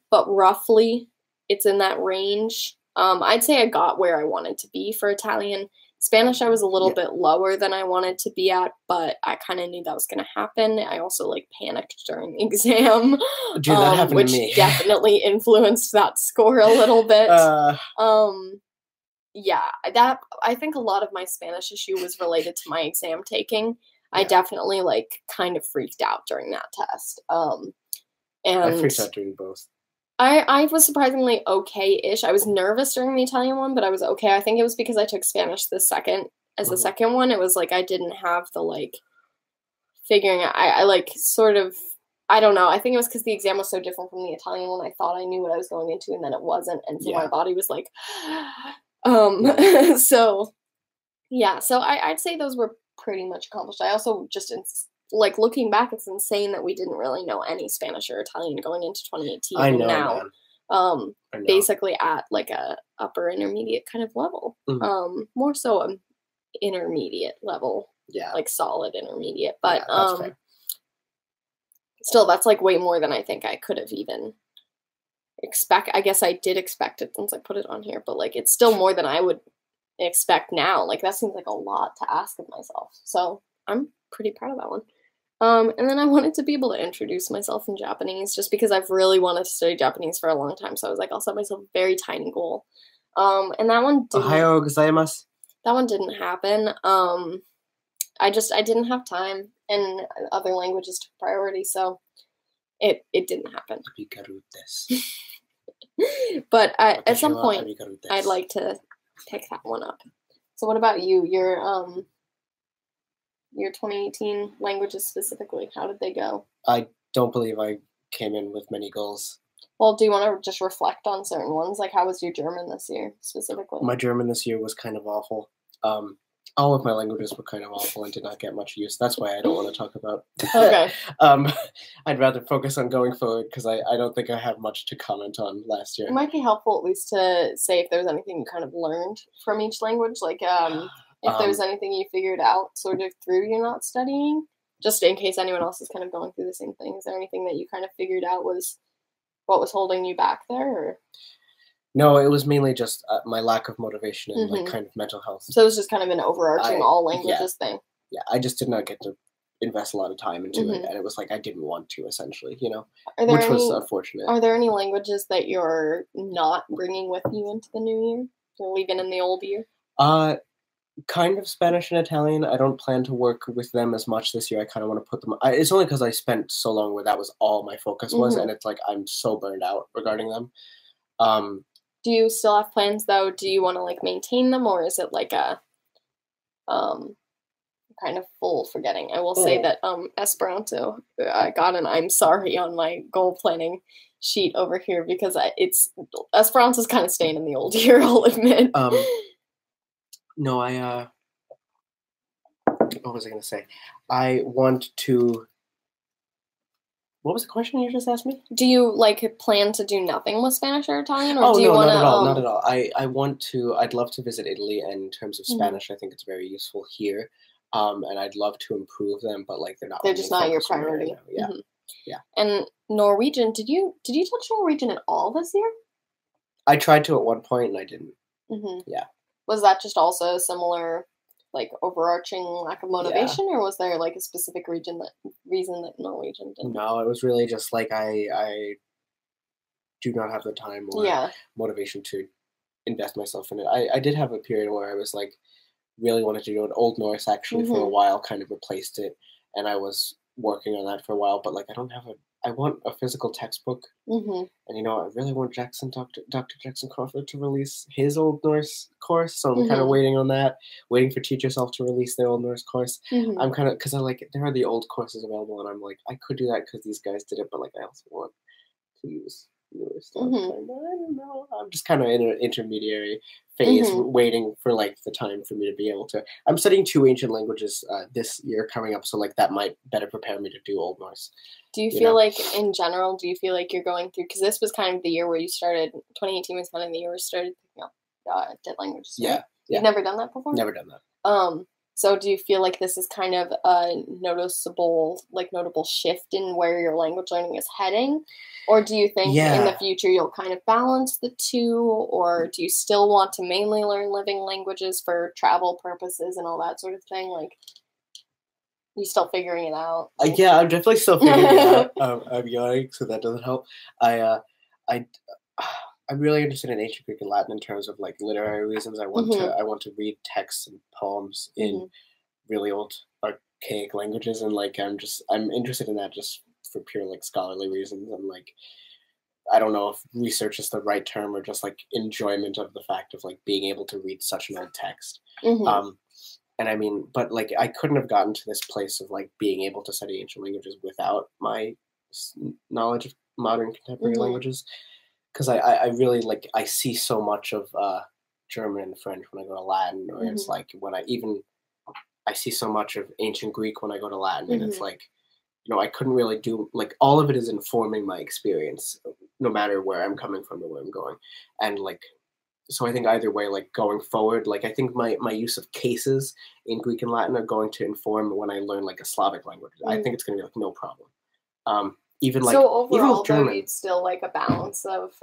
But roughly it's in that range. I'd say I got where I wanted to be for Italian. Spanish, I was a little bit lower than I wanted to be at, but I kind of knew that was going to happen. I also panicked during the exam, dude, that happened which to me. Definitely influenced that score a little bit. Yeah, I think a lot of my Spanish issue was related to my exam taking. I definitely kind of freaked out during that test. And I freaked out during both. I was surprisingly okay-ish. I was nervous during the Italian one, but I was okay. I think it was because I took Spanish the second one. It was I didn't have the figuring out. I sort of, I don't know. I think it was because the exam was so different from the Italian one. I thought I knew what I was going into, and then it wasn't. And so my body was so yeah. So I'd say those were pretty much accomplished. I also just looking back, it's insane that we didn't really know any Spanish or Italian going into 2018. I know, now, man. Basically at a upper intermediate kind of level. More so an intermediate level. Yeah. Solid intermediate. But that's fair. Still, that's way more than I think I could have even expect. I guess I did expect it since I put it on here, but it's still more than I would expect now. That seems like a lot to ask of myself. So I'm pretty proud of that one. And then I wanted to be able to introduce myself in Japanese just because I've really wanted to study Japanese for a long time. So I was I'll set myself a very tiny goal. And that one didn't. Ohayou gozaimasu. That one didn't happen. I didn't have time, and other languages took priority, so it didn't happen. But at some point, I'd like to pick that one up. So what about you? Your 2018 languages specifically, how did they go? I don't believe I came in with many goals. Well, do you want to just reflect on certain ones? How was your German this year, specifically? My German this year was kind of awful. All of my languages were kind of awful and did not get much use. That's why I don't want to talk about. Okay. I'd rather focus on going forward because I don't think I have much to comment on last year. It might be helpful at least to say if there's anything you kind of learned from each language, if there's anything you figured out sort of through you're not studying, just in case anyone else is kind of going through the same thing. Is there anything that you kind of figured out was what was holding you back there? Or? No, it was mainly just my lack of motivation and kind of mental health. So it was just kind of an overarching all languages thing. Yeah, I just did not get to invest a lot of time into it, and it was I didn't want to, essentially, which was unfortunate. Are there any languages that you're not bringing with you into the new year? You're leaving in the old year? Kind of Spanish and Italian. I don't plan to work with them as much this year. I kind of want to put them. It's only because I spent so long where that was all my focus was, and it's like I'm so burned out regarding them. Do you still have plans though? Do you want to like maintain them, or is it like a kind of full forgetting? I will say that Esperanto, I got an I'm sorry on my goal planning sheet over here because Esperanto's kind of staying in the old year, I'll admit. No, what was I going to say? I want to... What was the question you just asked me? Do you, like, plan to do nothing with Spanish or Italian? Or do you want not at all, not at all. I'd love to visit Italy, and in terms of Spanish, I think it's very useful here. And I'd love to improve them, but, like, they're just not your priority. Right now. Yeah. Yeah. And Norwegian, did you touch Norwegian at all this year? I tried to at one point, and I didn't. Yeah. Was that just also a similar, like, overarching lack of motivation, or was there, like, a specific reason that Norwegian didn't? No, it was really just, like, I do not have the time or motivation to invest myself in it. I did have a period where I was, like, really wanted to do an Old Norse, actually, for a while, kind of replaced it, and I was working on that for a while, but, like, I want a physical textbook, and, you know, I really want Dr. Jackson Crawford to release his Old Norse course, so I'm kind of waiting on that, waiting for Teach Yourself to release their Old Norse course. I'm kind of, because there are the old courses available, and I'm like, I could do that because these guys did it, but, like, I also want to use newer stuff. I don't know. I'm just kind of in an intermediary phase, waiting for, like, the time for me to be able to. I'm studying 2 ancient languages this year coming up, so, like, that might better prepare me to do Old Norse. Do you feel like, in general, do you feel like you're going through, because this was kind of the year where you started, 2018 was kind of the year where you started picking up dead languages. Yeah. You've never done that before? Never done that. So do you feel like this is kind of a notable shift in where your language learning is heading? Or do you think in the future you'll kind of balance the two? Or do you still want to mainly learn living languages for travel purposes and all that sort of thing? Like, you still figuring it out? Yeah, I'm definitely still figuring it out. I'm yawning, so that doesn't help. I'm really interested in ancient Greek and Latin in terms of, like, literary reasons. I want to read texts and poems in really old archaic languages, and, like, I'm interested in that just for pure, like, scholarly reasons, and, like, I don't know if research is the right term or just, like, enjoyment of the fact of, like, being able to read such an old text. And I mean, but, like, I couldn't have gotten to this place of, like, being able to study ancient languages without my knowledge of modern contemporary languages. Because I really, like, I see so much of German and French when I go to Latin, or it's like when I see so much of ancient Greek when I go to Latin, and it's like, you know, I couldn't really do, like, all of it is informing my experience, no matter where I'm coming from or where I'm going. And, like, so I think either way, like, going forward, like, I think my use of cases in Greek and Latin are going to inform when I learn, like, a Slavic language. I think it's going to be, like, no problem. Even, like, so overall, German, though, you'd still like a balance of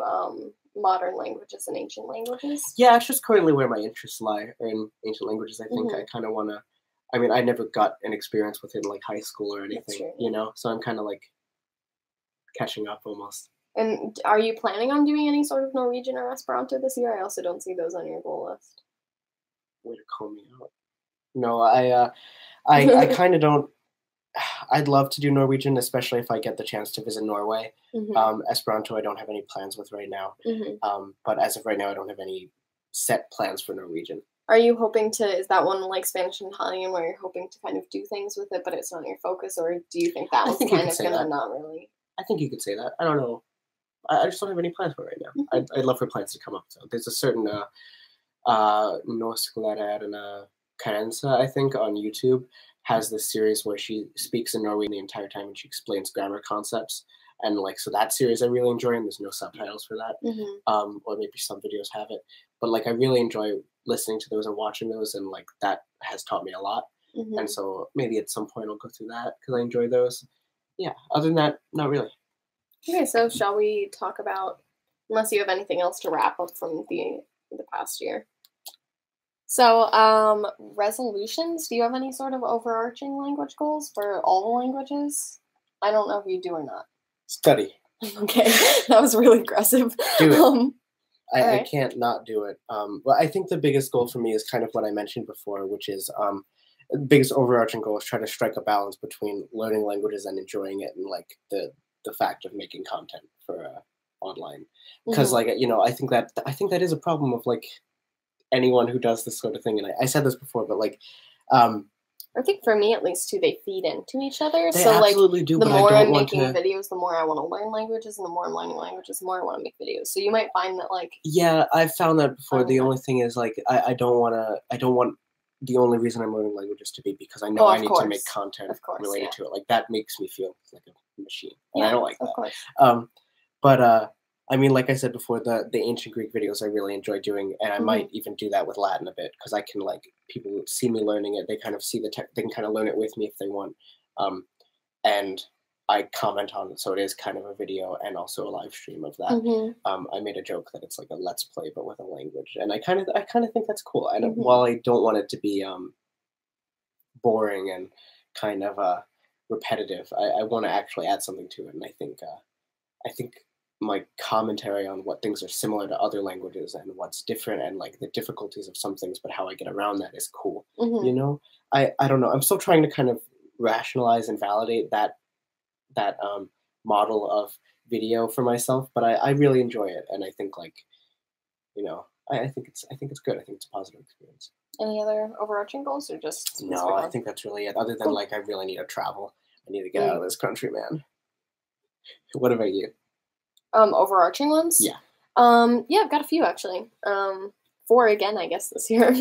modern languages and ancient languages? Yeah, it's just currently where my interests lie, are in ancient languages. I think I kind of want to, I mean, I never got an experience with it in, like, high school or anything, you know? So I'm kind of, like, catching up almost. And are you planning on doing any sort of Norwegian or Esperanto this year? I also don't see those on your goal list. Way to call me out. No, I kind of don't. I'd love to do Norwegian, especially if I get the chance to visit Norway. Esperanto, I don't have any plans with right now. But as of right now, I don't have any set plans for Norwegian. Are you hoping to, is that one like Spanish and Italian where you're hoping to kind of do things with it, but it's not your focus? Or do you think that was kind of gonna not really? I think you could say that. I don't know. I just don't have any plans for it right now. I'd love for plans to come up. So there's a certain Norsklærer Karensa, I think, on YouTube, has this series where she speaks in Norwegian the entire time and she explains grammar concepts. And, like, so that series I really enjoy, and there's no subtitles for that. Or maybe some videos have it. But, like, I really enjoy listening to those and watching those, and, like, that has taught me a lot. And so maybe at some point I'll go through that because I enjoy those. Yeah, other than that, not really. Okay, so shall we talk about, unless you have anything else to wrap up from the past year? So, resolutions, do you have any sort of overarching language goals for all the languages? I don't know if you do or not. Study. Okay, that was really aggressive. Do it. I can't not do it. Well, I think the biggest goal for me is kind of what I mentioned before, which is the biggest overarching goal is try to strike a balance between learning languages and enjoying it, and like the fact of making content for online. Because like, you know, I think that is a problem of like anyone who does this sort of thing. And I said this before, but like, I think for me at least too, they feed into each other. They so absolutely like do, the but more I don't I'm want making to... videos, the more I want to learn languages, and the more I'm learning languages, the more I want to make videos. So you might find that like... Yeah, I've found that before. The only thing is like I don't want the only reason I'm learning languages to be because I know I need to make content related to it. Like that makes me feel like a machine, and I don't like that. But I mean, like I said before, the ancient Greek videos I really enjoy doing, and I might even do that with Latin a bit because I can like people see me learning it. They kind of see they can kind of learn it with me if they want, and I comment on it, so it is kind of a video and also a live stream of that. I made a joke that it's like a let's play but with a language, and I kind of think that's cool. And while I don't want it to be boring and kind of repetitive, I want to actually add something to it, and I think my commentary on what things are similar to other languages and what's different and like the difficulties of some things, but how I get around that is cool. You know, I don't know. I'm still trying to kind of rationalize and validate that model of video for myself, but I really enjoy it, and I think like, you know, I think it's good. I think it's a positive experience. Any other overarching goals, or just... No, I think that's really it. Other than like I really need to travel. I need to get out of this country, man. What about you? Overarching ones? Yeah. Yeah, I've got a few actually. 4 again, I guess, this year.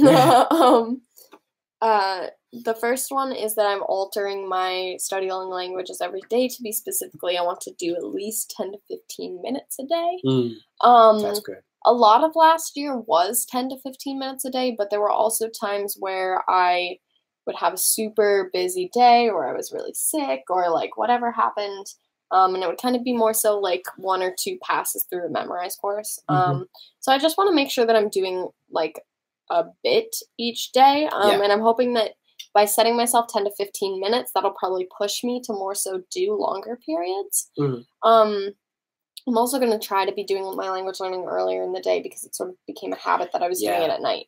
The first one is that I'm altering my studying languages every day to be specifically, I want to do at least 10 to 15 minutes a day. That's good. A lot of last year was 10 to 15 minutes a day, but there were also times where I would have a super busy day, or I was really sick, or like whatever happened. And it would kind of be more so like 1 or 2 passes through a memorized course. So I just want to make sure that I'm doing like a bit each day. And I'm hoping that by setting myself 10 to 15 minutes, that'll probably push me to more so do longer periods. I'm also going to try to be doing my language learning earlier in the day because it sort of became a habit that I was doing it at night.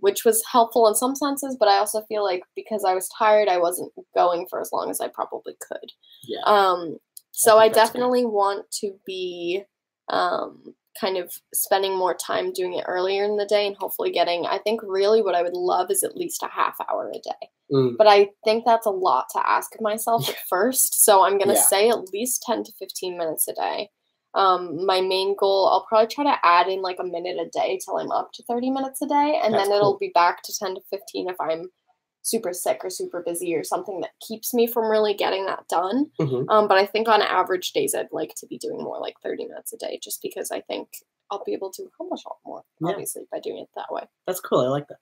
Which was helpful in some senses, but I also feel like because I was tired, I wasn't going for as long as I probably could. So I definitely want to be kind of spending more time doing it earlier in the day and hopefully getting, I think really what I would love is at least a half hour a day. But I think that's a lot to ask of myself at first, so I'm going to say at least 10 to 15 minutes a day. My main goal, I'll probably try to add in like a minute a day till I'm up to 30 minutes a day, and then it'll be back to 10 to 15 if I'm super sick or super busy or something that keeps me from really getting that done. But I think on average days I'd like to be doing more like 30 minutes a day, just because I think I'll be able to accomplish a lot more, obviously, by doing it that way. That's cool. I like that.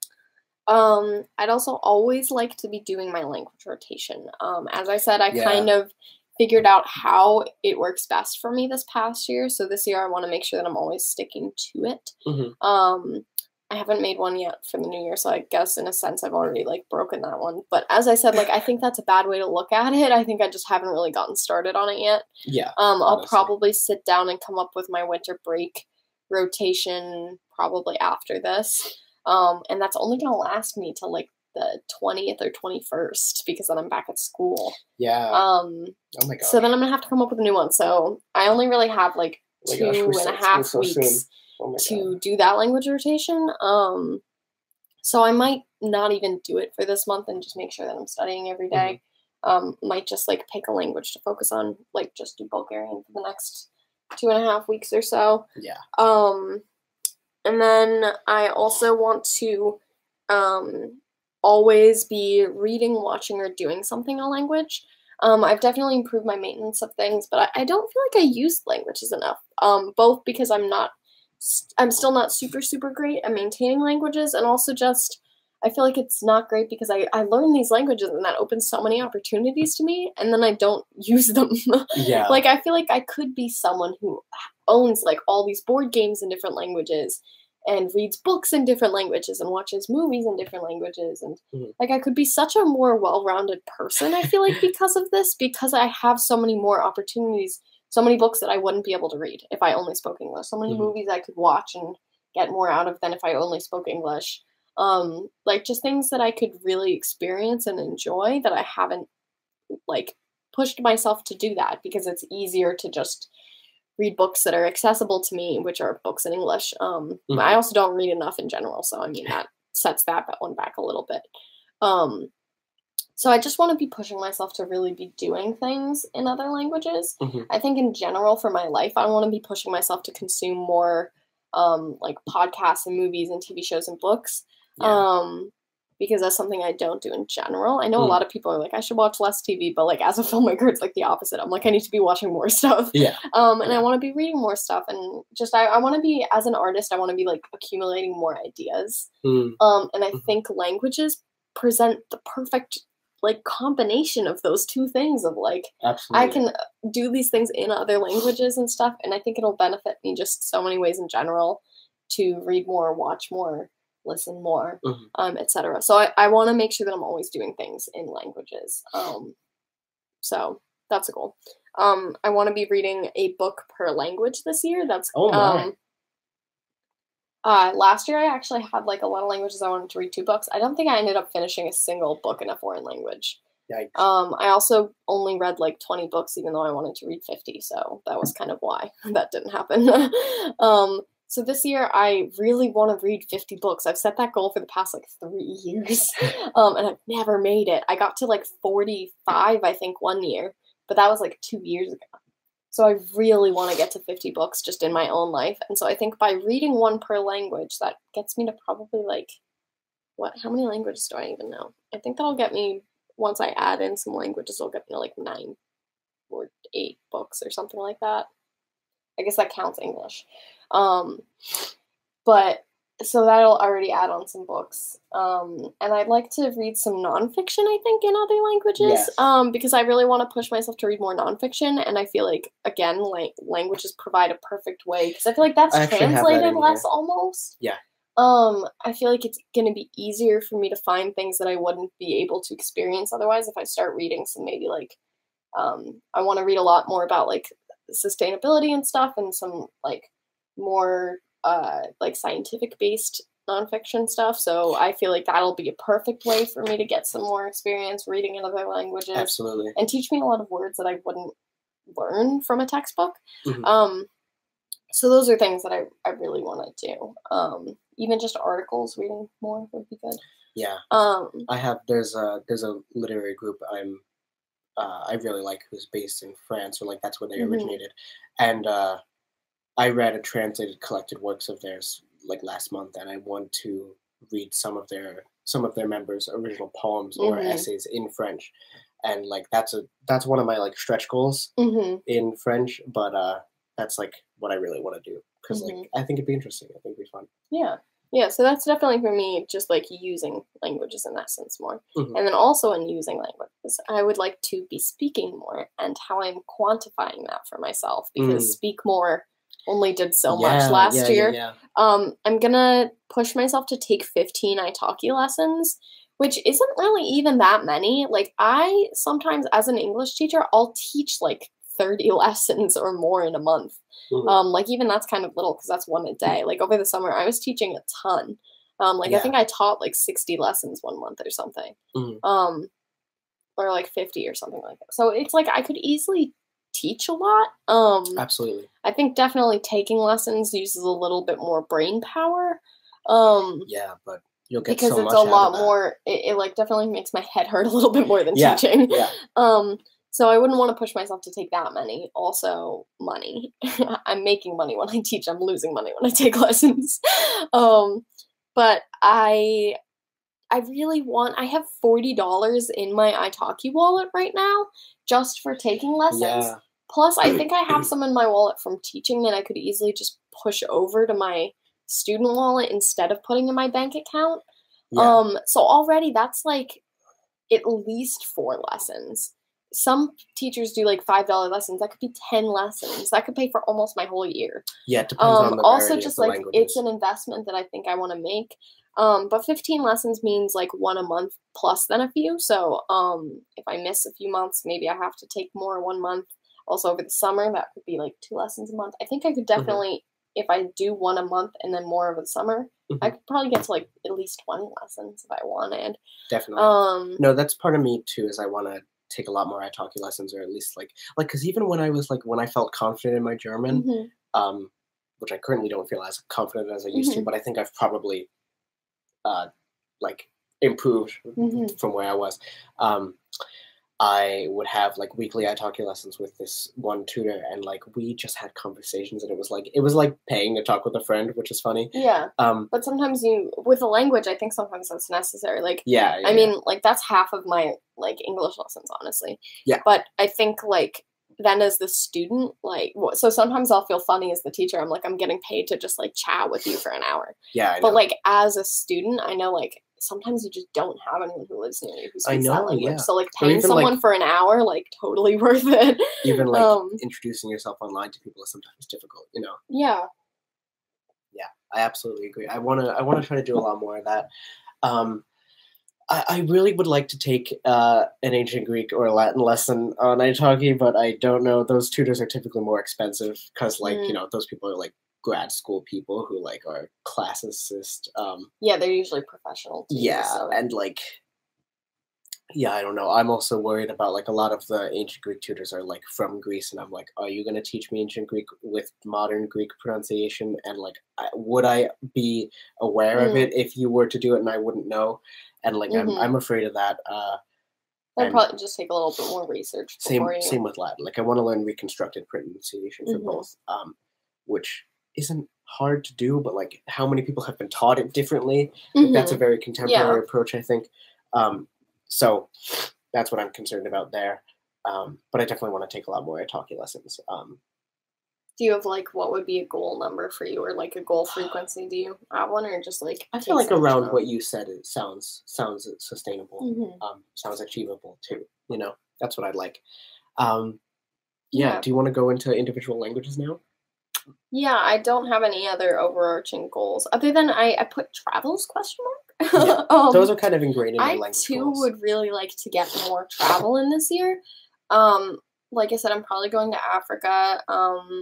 I'd also always like to be doing my language rotation. As I said, I kind of figured out how it works best for me this past year. So this year I want to make sure that I'm always sticking to it. I haven't made one yet for the new year, so I guess in a sense I've already like broken that one. But as I said, like I think that's a bad way to look at it. I think I just haven't really gotten started on it yet. I'll probably sit down and come up with my winter break rotation probably after this. And that's only going to last me till like the 20th or 21st because then I'm back at school. Oh my gosh. So then I'm going to have to come up with a new one. So I only really have like 2.5 weeks to do that language rotation. So I might not even do it for this month and just make sure that I'm studying every day. Might just like pick a language to focus on, like just do Bulgarian for the next 2.5 weeks or so. And then I also want to always be reading, watching, or doing something in a language. I've definitely improved my maintenance of things, but I don't feel like I use languages enough. Both because I'm still not super great at maintaining languages, and also just I feel like it's not great because I learn these languages and that opens so many opportunities to me, and then I don't use them. Like I feel like I could be someone who owns like all these board games in different languages and reads books in different languages and watches movies in different languages, and like I could be such a more well-rounded person, I feel like, because of this, because I have so many more opportunities so many books that I wouldn't be able to read if I only spoke English. So many movies I could watch and get more out of than if I only spoke English. Like just things that I could really experience and enjoy that I haven't like pushed myself to do that because it's easier to just read books that are accessible to me, which are books in English. I also don't read enough in general, so I mean that sets that one back a little bit. So I just want to be pushing myself to really be doing things in other languages. I think in general for my life, I want to be pushing myself to consume more like podcasts and movies and TV shows and books. Because that's something I don't do in general. I know a lot of people are like, I should watch less TV, but like as a filmmaker, it's like the opposite. I'm like, I need to be watching more stuff. And I want to be reading more stuff. And just, I want to be, as an artist, I want to be like accumulating more ideas. And I think languages present the perfect like combination of those two things of like, I can do these things in other languages and stuff. And I think it'll benefit me just so many ways in general to read more, watch more, listen more, etc. So I want to make sure that I'm always doing things in languages. So that's a goal. I want to be reading a book per language this year. That's last year I actually had like a lot of languages. I wanted to read 2 books. I don't think I ended up finishing a single book in a foreign language. Yikes. I also only read like 20 books, even though I wanted to read 50. So that was kind of why that didn't happen. So this year, I really want to read 50 books. I've set that goal for the past, like, 3 years, and I've never made it. I got to, like, 45, I think, one year, but that was, like, 2 years ago. So I really want to get to 50 books just in my own life, and so I think by reading 1 per language, that gets me to probably, like, how many languages do I even know? I think that'll get me, once I add in some languages, it'll get me to, like, 9 or 8 books or something like that. I guess that counts English. But so that'll already add on some books. And I'd like to read some nonfiction, I think, in other languages. Yes. Because I really want to push myself to read more nonfiction. And I feel like, again, languages provide a perfect way. Because I feel like that's translated less almost. Yeah. I feel like it's going to be easier for me to find things that I wouldn't be able to experience otherwise if I start reading some maybe like, I want to read a lot more about like sustainability and stuff and some like more like scientific based nonfiction stuff. So I feel like that'll be a perfect way for me to get some more experience reading in other languages. Absolutely. And teach me a lot of words that I wouldn't learn from a textbook. So those are things that I really want to do. Even just articles, reading more would be good. Yeah. There's a literary group I really like who's based in France, or like that's where they originated. And I read a translated collected works of theirs like last month, and I want to read some of their members' original poems or essays in French. And like that's one of my like stretch goals in French, but that's like what I really want to do because like I think it'd be interesting. I think it'd be fun. Yeah, so that's definitely for me, just like using languages in that sense more. And then also in using languages, I would like to be speaking more and how I'm quantifying that for myself because Speak More only did so much last year. I'm going to push myself to take 15 italki lessons, which isn't really even that many. Like I sometimes as an English teacher, I'll teach like 30 lessons or more in a month. Like even that's kind of little because that's 1 a day. Like over the summer, I was teaching a ton. I think I taught like 60 lessons 1 month or something. Or like 50 or something like that. So it's like I could easily teach a lot. Absolutely. I think definitely taking lessons uses a little bit more brain power. Yeah, but you'll get because so it's much a lot out of more. It like definitely makes my head hurt a little bit more than teaching. Yeah. So I wouldn't want to push myself to take that many. Also, money. I'm making money when I teach. I'm losing money when I take lessons. But I really want. I have $40 in my italki wallet right now, just for taking lessons. Yeah. Plus, I think I have some in my wallet from teaching that I could easily just push over to my student wallet instead of putting in my bank account. Yeah. So already that's like at least 4 lessons. Some teachers do like $5 lessons. That could be 10 lessons. That could pay for almost my whole year. Yeah, it depends on the also just of the like languages. it's an investment that I think I want to make. But 15 lessons means like 1 a month plus then a few. So if I miss a few months, maybe I have to take more 1 month. Also over the summer, that could be like 2 lessons a month. I think I could definitely, if I do 1 a month and then more over the summer, I could probably get to like at least 20 lessons if I wanted. Definitely. No, that's part of me too, is I want to take a lot more italki lessons, or at least like, because even when I felt confident in my German, which I currently don't feel as confident as I used to, but I think I've probably like improved from where I was. I would have like weekly italki lessons with this one tutor, and like we just had conversations, and it was like paying to talk with a friend, which is funny. Yeah. But sometimes with a language, I think sometimes that's necessary. Like, I mean, like that's half of my like English lessons, honestly. Yeah. But I think like then as the student, like, so sometimes I'll feel funny as the teacher. I'm like, I'm getting paid to just like chat with you for an hour. Yeah. But like as a student, I know like sometimes you just don't have anyone who lives near you who speaks that language. Yeah. So like paying someone like, for an hour, like totally worth it. Even like introducing yourself online to people is sometimes difficult, you know? Yeah. Yeah, I absolutely agree. I wanna try to do a lot more of that. I really would like to take an ancient Greek or Latin lesson on italki, but I don't know. Those tutors are typically more expensive because like, you know, those people are like grad school people who like are classicist. Yeah, they're usually professional too. Yeah, so. And like, yeah, I don't know. I'm also worried about like a lot of the ancient Greek tutors are like from Greece, and I'm like, are you going to teach me ancient Greek with modern Greek pronunciation? And like, would I be aware of it if you were to do it and I wouldn't know? And like, I'm afraid of that. That'd probably just take a little bit more research. Same with Latin. Like, I want to learn reconstructed pronunciation for both, which isn't hard to do, but like, how many people have been taught it differently? Like, that's a very contemporary approach, I think. So that's what I'm concerned about there. But I definitely want to take a lot more italki lessons. Do you have like what would be a goal number for you, or like a goal frequency? Do you have one, or just like I feel like around what you said, it sounds sustainable. Sounds achievable too. You know, that's what I'd like. Yeah. Do you want to go into individual languages now? Yeah, I don't have any other overarching goals other than I put travels ? Yeah, those are kind of ingrained in my language. I too would really like to get more travel in this year. Like I said, I'm probably going to Africa,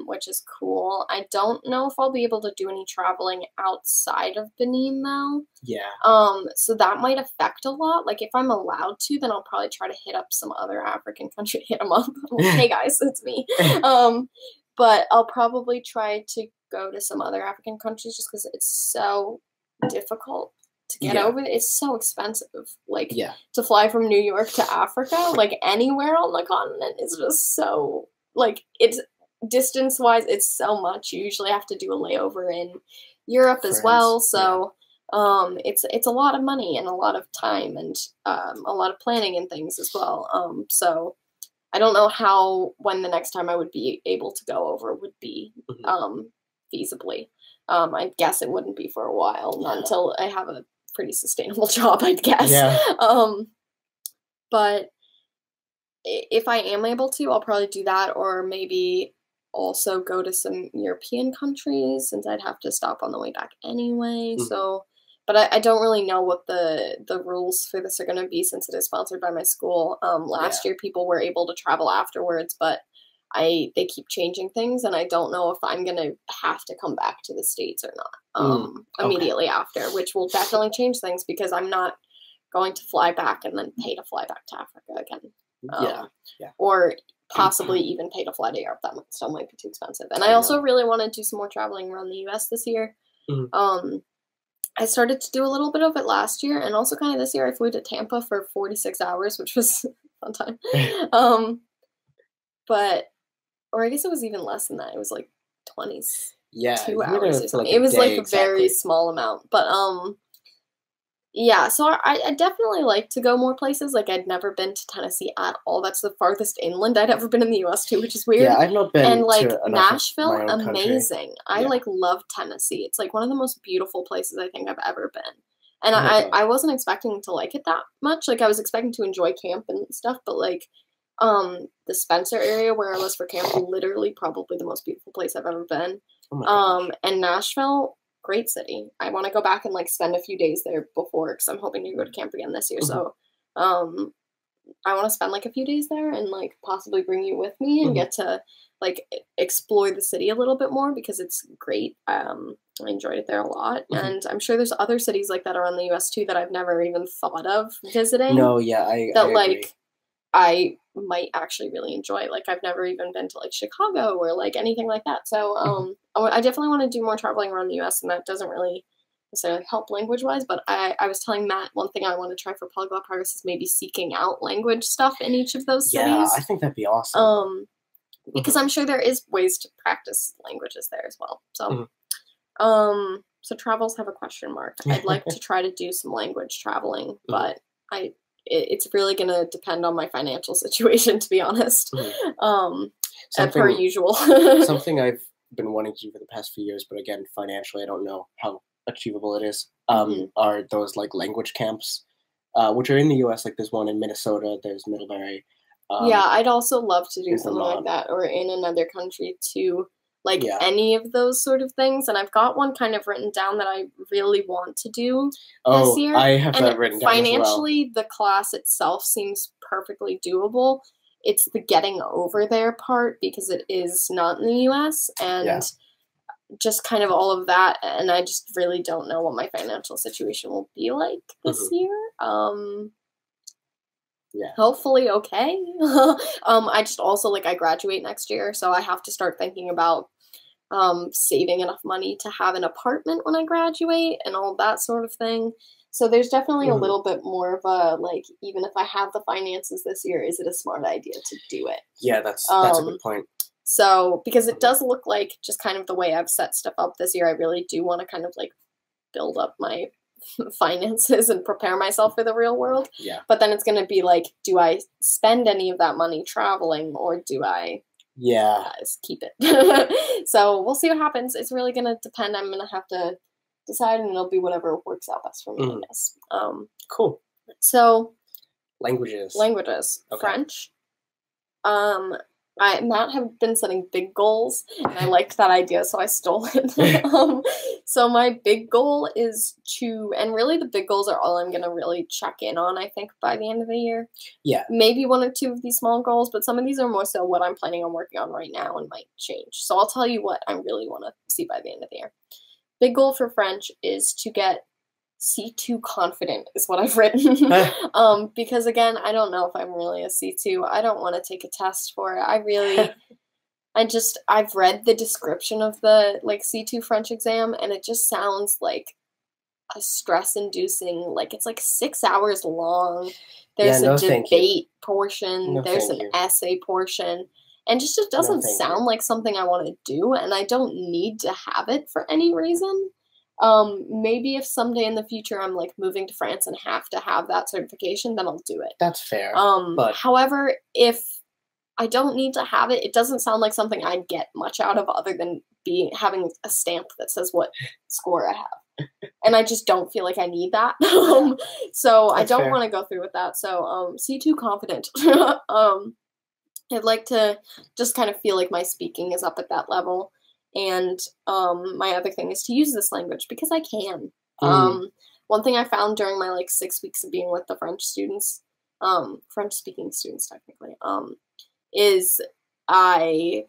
which is cool. I don't know if I'll be able to do any traveling outside of Benin though. Yeah. So that might affect a lot. Like if I'm allowed to, then I'll probably try to hit up some other African country, hit them up. Like, hey guys, it's me. But I'll probably try to go to some other African countries just because it's so difficult to get over. It's so expensive. Like to fly from New York to Africa, like anywhere on the continent is just so like it's distance wise, it's so much. You usually have to do a layover in Europe as well. So it's a lot of money and a lot of time and a lot of planning and things as well. So I don't know when the next time I would be able to go over would be feasibly. I guess it wouldn't be for a while, not until I have a pretty sustainable job, I'd guess. Yeah. But if I am able to, I'll probably do that, or maybe also go to some European countries since I'd have to stop on the way back anyway. So, but I don't really know what the rules for this are going to be since it is sponsored by my school. Last year, people were able to travel afterwards, but they keep changing things, and I don't know if I'm going to have to come back to the States or not immediately after, which will definitely change things because I'm not going to fly back and then pay to fly back to Africa again. Or possibly even pay to fly to Europe. That still might be too expensive. And I also really want to do some more traveling around the U.S. this year. I started to do a little bit of it last year, and also kind of this year I flew to Tampa for 46 hours, which was a fun time. Or I guess it was even less than that. It was like 22 hours or something. It was like a very small amount. But so I definitely like to go more places. Like I'd never been to Tennessee at all. That's the farthest inland I'd ever been in the U.S. too, which is weird. Yeah, I've not been. And like to Nashville, amazing. I like love Tennessee. It's like one of the most beautiful places I think I've ever been. And I wasn't expecting to like it that much. Like I was expecting to enjoy camp and stuff, but like the Spencer area where I was for camp, literally probably the most beautiful place I've ever been. And Nashville, great city. I want to go back and like spend a few days there before because I'm hoping to go to camp again this year. So I want to spend like a few days there and like possibly bring you with me and get to like explore the city a little bit more because it's great. I enjoyed it there a lot, and I'm sure there's other cities like that around the U.S. too that I've never even thought of visiting. No, yeah, I like agree. I might actually really enjoy. Like I've never even been to like Chicago or like anything like that. So I definitely want to do more traveling around the U.S. and that doesn't really necessarily help language-wise, but I was telling Matt one thing I want to try for Polyglot Progress is maybe seeking out language stuff in each of those cities. Yeah, I think that'd be awesome. Because I'm sure there is ways to practice languages there as well. So, so travels have a question mark. I'd like to try to do some language traveling, but it's really going to depend on my financial situation, to be honest. Per usual. Something I've been wanting to do for the past few years, but again, financially, I don't know how achievable it is, are those like language camps, which are in the US. Like there's one in Minnesota, there's Middlebury. Yeah, I'd also love to do something like that, or in another country too, like any of those sort of things. And I've got one kind of written down that I really want to do this year. I have that written down financially, as well. The class itself seems perfectly doable. It's the getting over there part because it is not in the US and just kind of all of that. And I just really don't know what my financial situation will be like this year. Hopefully okay. I just also like I graduate next year, so I have to start thinking about saving enough money to have an apartment when I graduate and all that sort of thing. So there's definitely a little bit more of a like, even if I have the finances this year, is it a smart idea to do it? Yeah, that's a good point. So because it does look like just kind of the way I've set stuff up this year, I really do want to kind of like build up my finances and prepare myself for the real world. Yeah. But then it's going to be like, do I spend any of that money traveling or do I just keep it? So we'll see what happens. It's really going to depend. I'm going to have to decide and it'll be whatever works out best for me, I guess. Cool. So languages. Okay. French. Matt have been setting big goals, and I liked that idea, so I stole it. So my big goal is and really the big goals are all I'm going to really check in on, I think, by the end of the year. Yeah. Maybe one or two of these small goals, but some of these are more so what I'm planning on working on right now and might change. So I'll tell you what I really want to see by the end of the year. Big goal for French is to get C2 confident is what I've written. Because again, I don't know if I'm really a C2. I don't want to take a test for it. I've read the description of the like C2 French exam and it just sounds like a stress-inducing, like it's like 6 hours long. There's a debate portion. There's an essay portion. And just it doesn't sound like something I want to do, and I don't need to have it for any reason. Maybe if someday in the future I'm like moving to France and have to have that certification, then I'll do it. That's fair. But however, if I don't need to have it, it doesn't sound like something I'd get much out of other than having a stamp that says what score I have. And I just don't feel like I need that. So I don't want to go through with that. So C2 confident. I'd like to just kind of feel like my speaking is up at that level. And my other thing is to use this language because I can. One thing I found during my like 6 weeks of being with the French students, French-speaking students technically, is I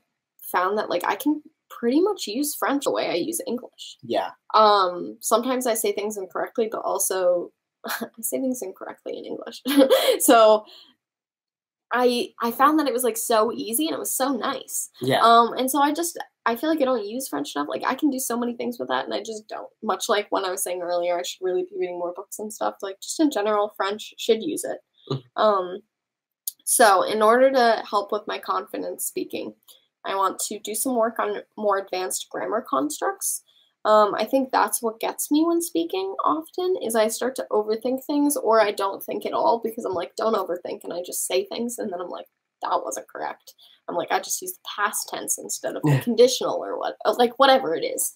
found that like I can pretty much use French the way I use English. Yeah. Sometimes I say things incorrectly, but also I say things incorrectly in English. So I found that it was like so easy and it was so nice. Yeah. And so I feel like I don't use French enough. Like I can do so many things with that and I just don't. Much like when I was saying earlier, I should really be reading more books and stuff. Like just in general, French should use it. So in order to help with my confidence speaking, I want to do some work on more advanced grammar constructs. I think that's what gets me when speaking often is I start to overthink things or I don't think at all because I'm like, don't overthink. And I just say things and then I'm like, that wasn't correct. I'm like, I just used the past tense instead of the conditional or whatever it is.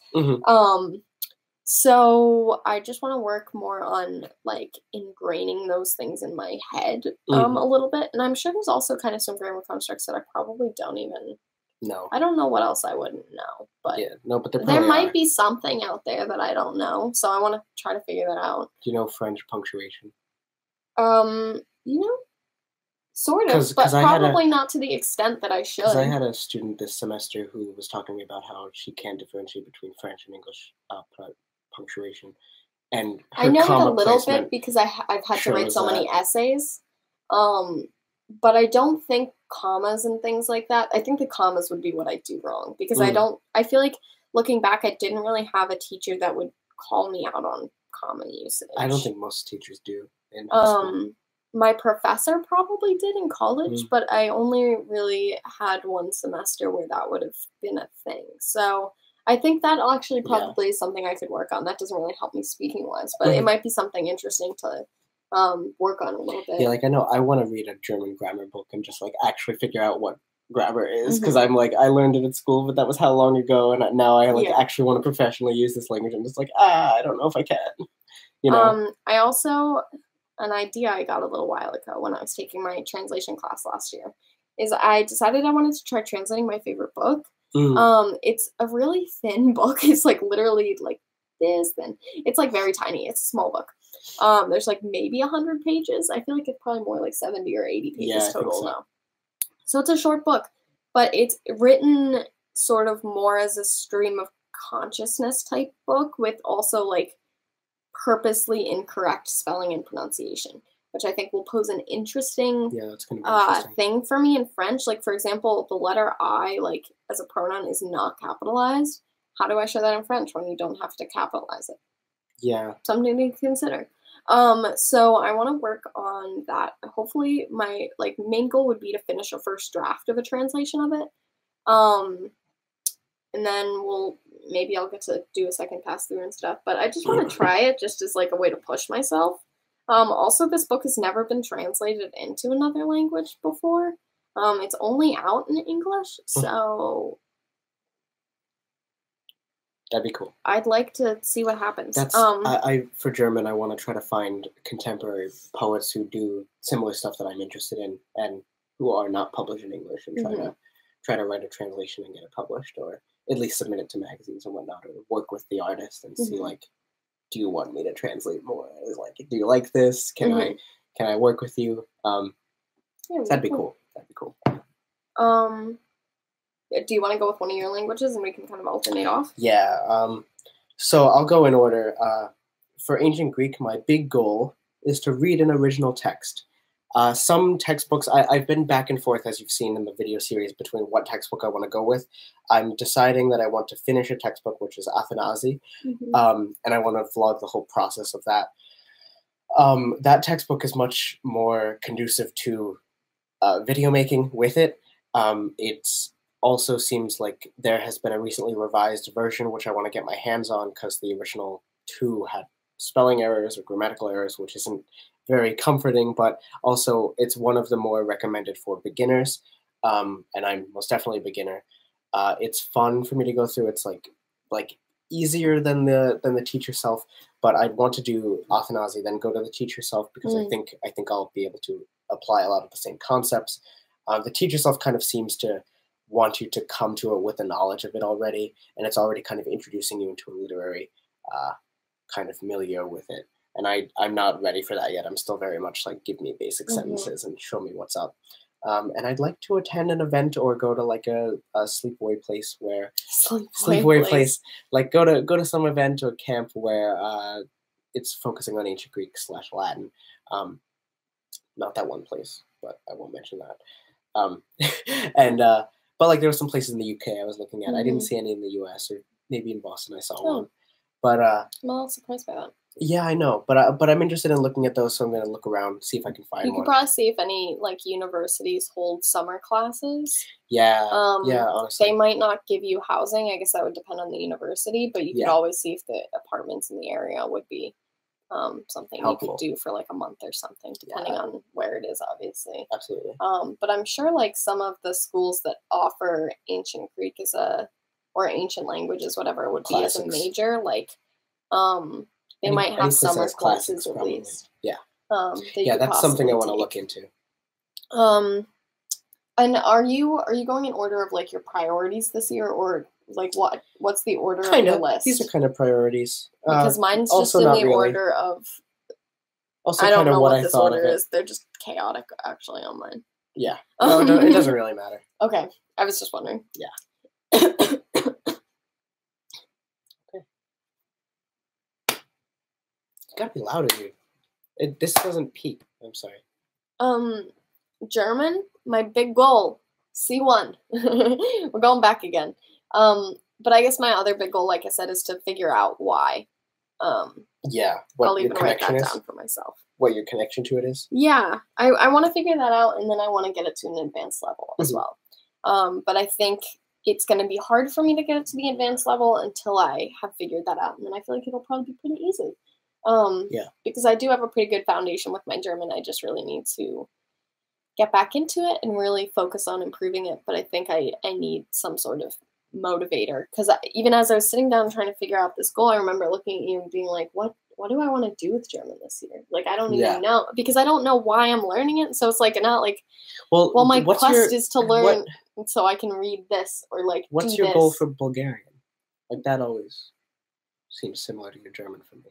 So I just want to work more on like ingraining those things in my head a little bit. And I'm sure there's also kind of some grammar constructs that I probably don't even know. I don't know what else I wouldn't know, but there might be something out there that I don't know. So I want to try to figure that out. Do you know French punctuation? You know, Sort of, but probably not to the extent that I should. Because I had a student this semester who was talking to me about how she can't differentiate between French and English punctuation. And I know it a little bit because I've had to write so many essays. But I don't think commas and things like that. I think the commas would be what I do wrong because I feel like looking back, I didn't really have a teacher that would call me out on comma usage. I don't think most teachers do in high school. My professor probably did in college, but I only really had one semester where that would have been a thing. So I think that actually probably is something I could work on. That doesn't really help me speaking wise, but it might be something interesting to work on a little bit. Yeah, like I know I want to read a German grammar book and just like actually figure out what grammar is because I'm like I learned it at school, but that was how long ago, and now I like actually want to professionally use this language. I'm just like I don't know if I can. You know. I also. An idea I got a little while ago when I was taking my translation class last year is I decided I wanted to try translating my favorite book. It's a really thin book. It's like literally like this thin. It's like very tiny. It's a small book. There's like maybe 100 pages. I feel like it's probably more like 70 or 80 pages total now. So it's a short book, but it's written sort of more as a stream of consciousness type book with also like purposely incorrect spelling and pronunciation, which I think will pose an interesting, thing for me in French. Like, for example, the letter I, like, as a pronoun is not capitalized. How do I show that in French when you don't have to capitalize it? Yeah. Something to consider. So I want to work on that. Hopefully my, like, main goal would be to finish a first draft of a translation of it. And then maybe I'll get to do a second pass through and stuff. But I just want to try it just as like a way to push myself. Also, this book has never been translated into another language before. It's only out in English, so that'd be cool. I'd like to see what happens. That's for German. I want to try to find contemporary poets who do similar stuff that I'm interested in and who are not published in English, and try to write a translation and get it published, or at least submit it to magazines and whatnot, or work with the artist and see like, do you want me to translate more? Like, do you like this? Can I work with you? That'd be cool. That'd be cool. Do you want to go with one of your languages and we can kind of alternate off? Yeah. So I'll go in order. For ancient Greek, my big goal is to read an original text. Some textbooks, I've been back and forth, as you've seen in the video series, between what textbook I want to go with. I'm deciding that I want to finish a textbook, which is Athanasi, and I want to vlog the whole process of that. That textbook is much more conducive to video making with it. It also seems like there has been a recently revised version, which I want to get my hands on, because the original 2 had spelling errors or grammatical errors, which isn't very comforting, but also it's one of the more recommended for beginners, and I'm most definitely a beginner. It's fun for me to go through. It's like easier than the Teach Yourself, but I'd want to do Athanasi, then go to the Teach Yourself, because I think I'll be able to apply a lot of the same concepts. The Teach Yourself kind of seems to want you to come to it with the knowledge of it already, and it's already kind of introducing you into a literary kind of milieu with it. And I'm not ready for that yet. I'm still very much like, give me basic sentences and show me what's up. And I'd like to attend an event or go to like a sleepaway place where like go to some event or camp where it's focusing on ancient Greek / Latin. Not that one place, but I won't mention that. But like there were some places in the UK I was looking at. I didn't see any in the US, or maybe in Boston I saw one. But I'm not surprised by that. Yeah, I know, but I'm interested in looking at those, so I'm going to look around, see if I can find one. You could probably see if any like universities hold summer classes. Yeah, honestly. They might not give you housing. I guess that would depend on the university, but you could always see if the apartments in the area would be something helpful. You could do for like a month or something, depending on where it is, obviously. Absolutely. But I'm sure like some of the schools that offer ancient Greek or ancient languages, whatever, would be as a major, like they might have summer classes at least. Yeah. That's something I want to look into. And are you going in order of like your priorities this year, or like what's the order of the list? These are kind of priorities. Because mine's just in the order of. Also, I don't know what this order is. They're just chaotic, actually, on mine. Yeah. No, it doesn't really matter. Okay. I was just wondering. Yeah. Okay. You gotta be louder, dude. This doesn't peak. I'm sorry. German, my big goal, C1. We're going back again. But I guess my other big goal, like I said, is to figure out why. Yeah. What I'll your even write connection that is? down for myself. What your connection to it is? Yeah, I want to figure that out, and then I want to get it to an advanced level as well. But I think it's going to be hard for me to get it to the advanced level until I have figured that out, and then I feel like it'll probably be pretty easy. Because I do have a pretty good foundation with my German. I just really need to get back into it and really focus on improving it. But I think I need some sort of motivator, because even as I was sitting down trying to figure out this goal, I remember looking at you and being like, what do I want to do with German this year? Like, I don't even know, because I don't know why I'm learning it. So it's like not like, well my quest is to learn so I can read this or like what's your goal for Bulgarian? Like, that always seems similar to your German for me.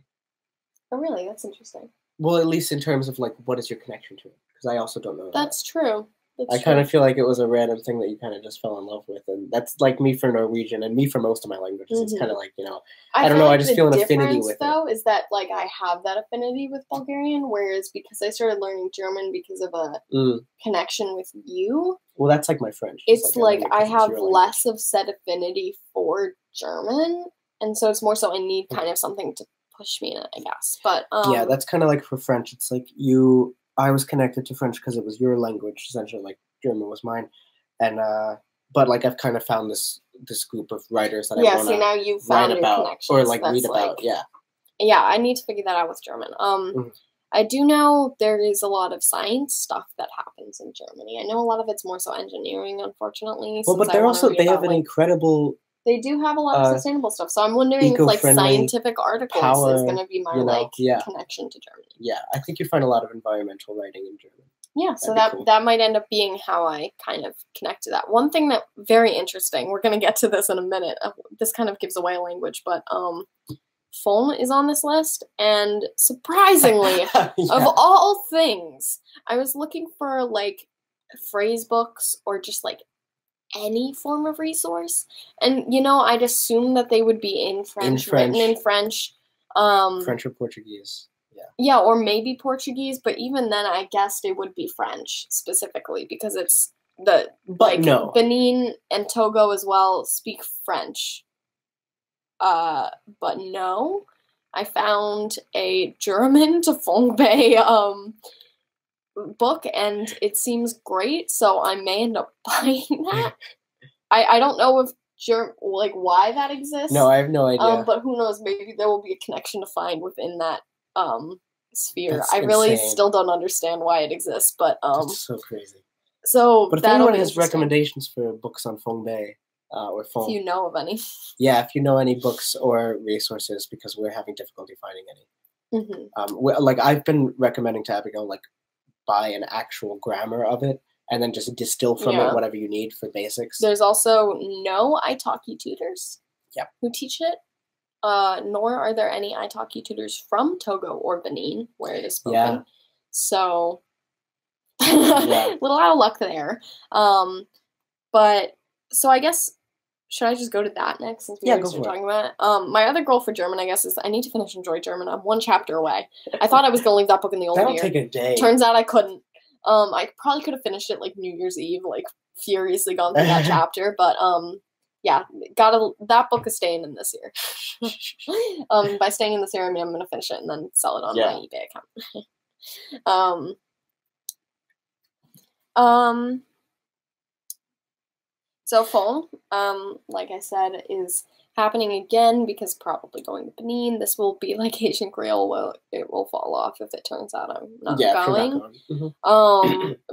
Oh, really? That's interesting. Well, at least in terms of like, what is your connection to it? Because I also don't know. That's true. I kind of feel like it was a random thing that you kind of just fell in love with, and that's like me for Norwegian and me for most of my languages. It's kind of like, I don't know, I just feel an affinity with it. Though is that like I have that affinity with Bulgarian, whereas because I started learning German because of a connection with you. Well, that's like my French. It's like I have less of said affinity for German, and so it's more so I need kind of something to push me in it, I guess. But yeah, that's kind of like for French. It's like I was connected to French because it was your language, essentially, like German was mine. And but like I've kind of found this group of writers that I want to now you've found write about or like read about. Yeah, I need to figure that out with German. I do know there is a lot of science stuff that happens in Germany. I know a lot of it's more so engineering, unfortunately. Well, but they have an incredible. They do have a lot of sustainable stuff, so I'm wondering if like scientific articles is going to be my connection to Germany. Yeah, I think you'd find a lot of environmental writing in German. Yeah, so that might end up being how I kind of connect to that. One thing that very interesting. We're going to get to this in a minute. This kind of gives away a language, but phone is on this list, and surprisingly, of all things, I was looking for like phrase books or just like any form of resource, and I'd assume that they would be in French. Written in French, French or Portuguese, or maybe Portuguese, but even then I guessed it would be French specifically because it's Benin and Togo as well speak French, but no, I found a German to Fongbei book, and it seems great, so I may end up buying that. I don't know if why that exists. No, I have no idea. But who knows? Maybe there will be a connection to find within that sphere. I really still don't understand why it exists, but that's so crazy. So, but if anyone has recommendations for books on Fongbei or Fong, if you know of any, if you know any books or resources, because we're having difficulty finding any. Like I've been recommending to Abigail, like, buy an actual grammar of it and then just distill from it whatever you need for basics. There's also no italki tutors who teach it, nor are there any italki tutors from Togo or Benin where it is spoken. So little out of luck there. But so I guess, should I just go to that next since we were talking about it? My other goal for German, I guess, is I need to finish Enjoy German. I'm one chapter away. I thought I was going to leave that book in the old year. That'll take a day. Turns out I couldn't. I probably could have finished it like New Year's Eve, like furiously gone through that chapter. But that book is staying in this year. By staying in this year, I mean I'm going to finish it and then sell it on my eBay account. So phone, like I said, is happening again because probably going to Benin. This will be like Asian Creole. It will fall off if it turns out I'm not going.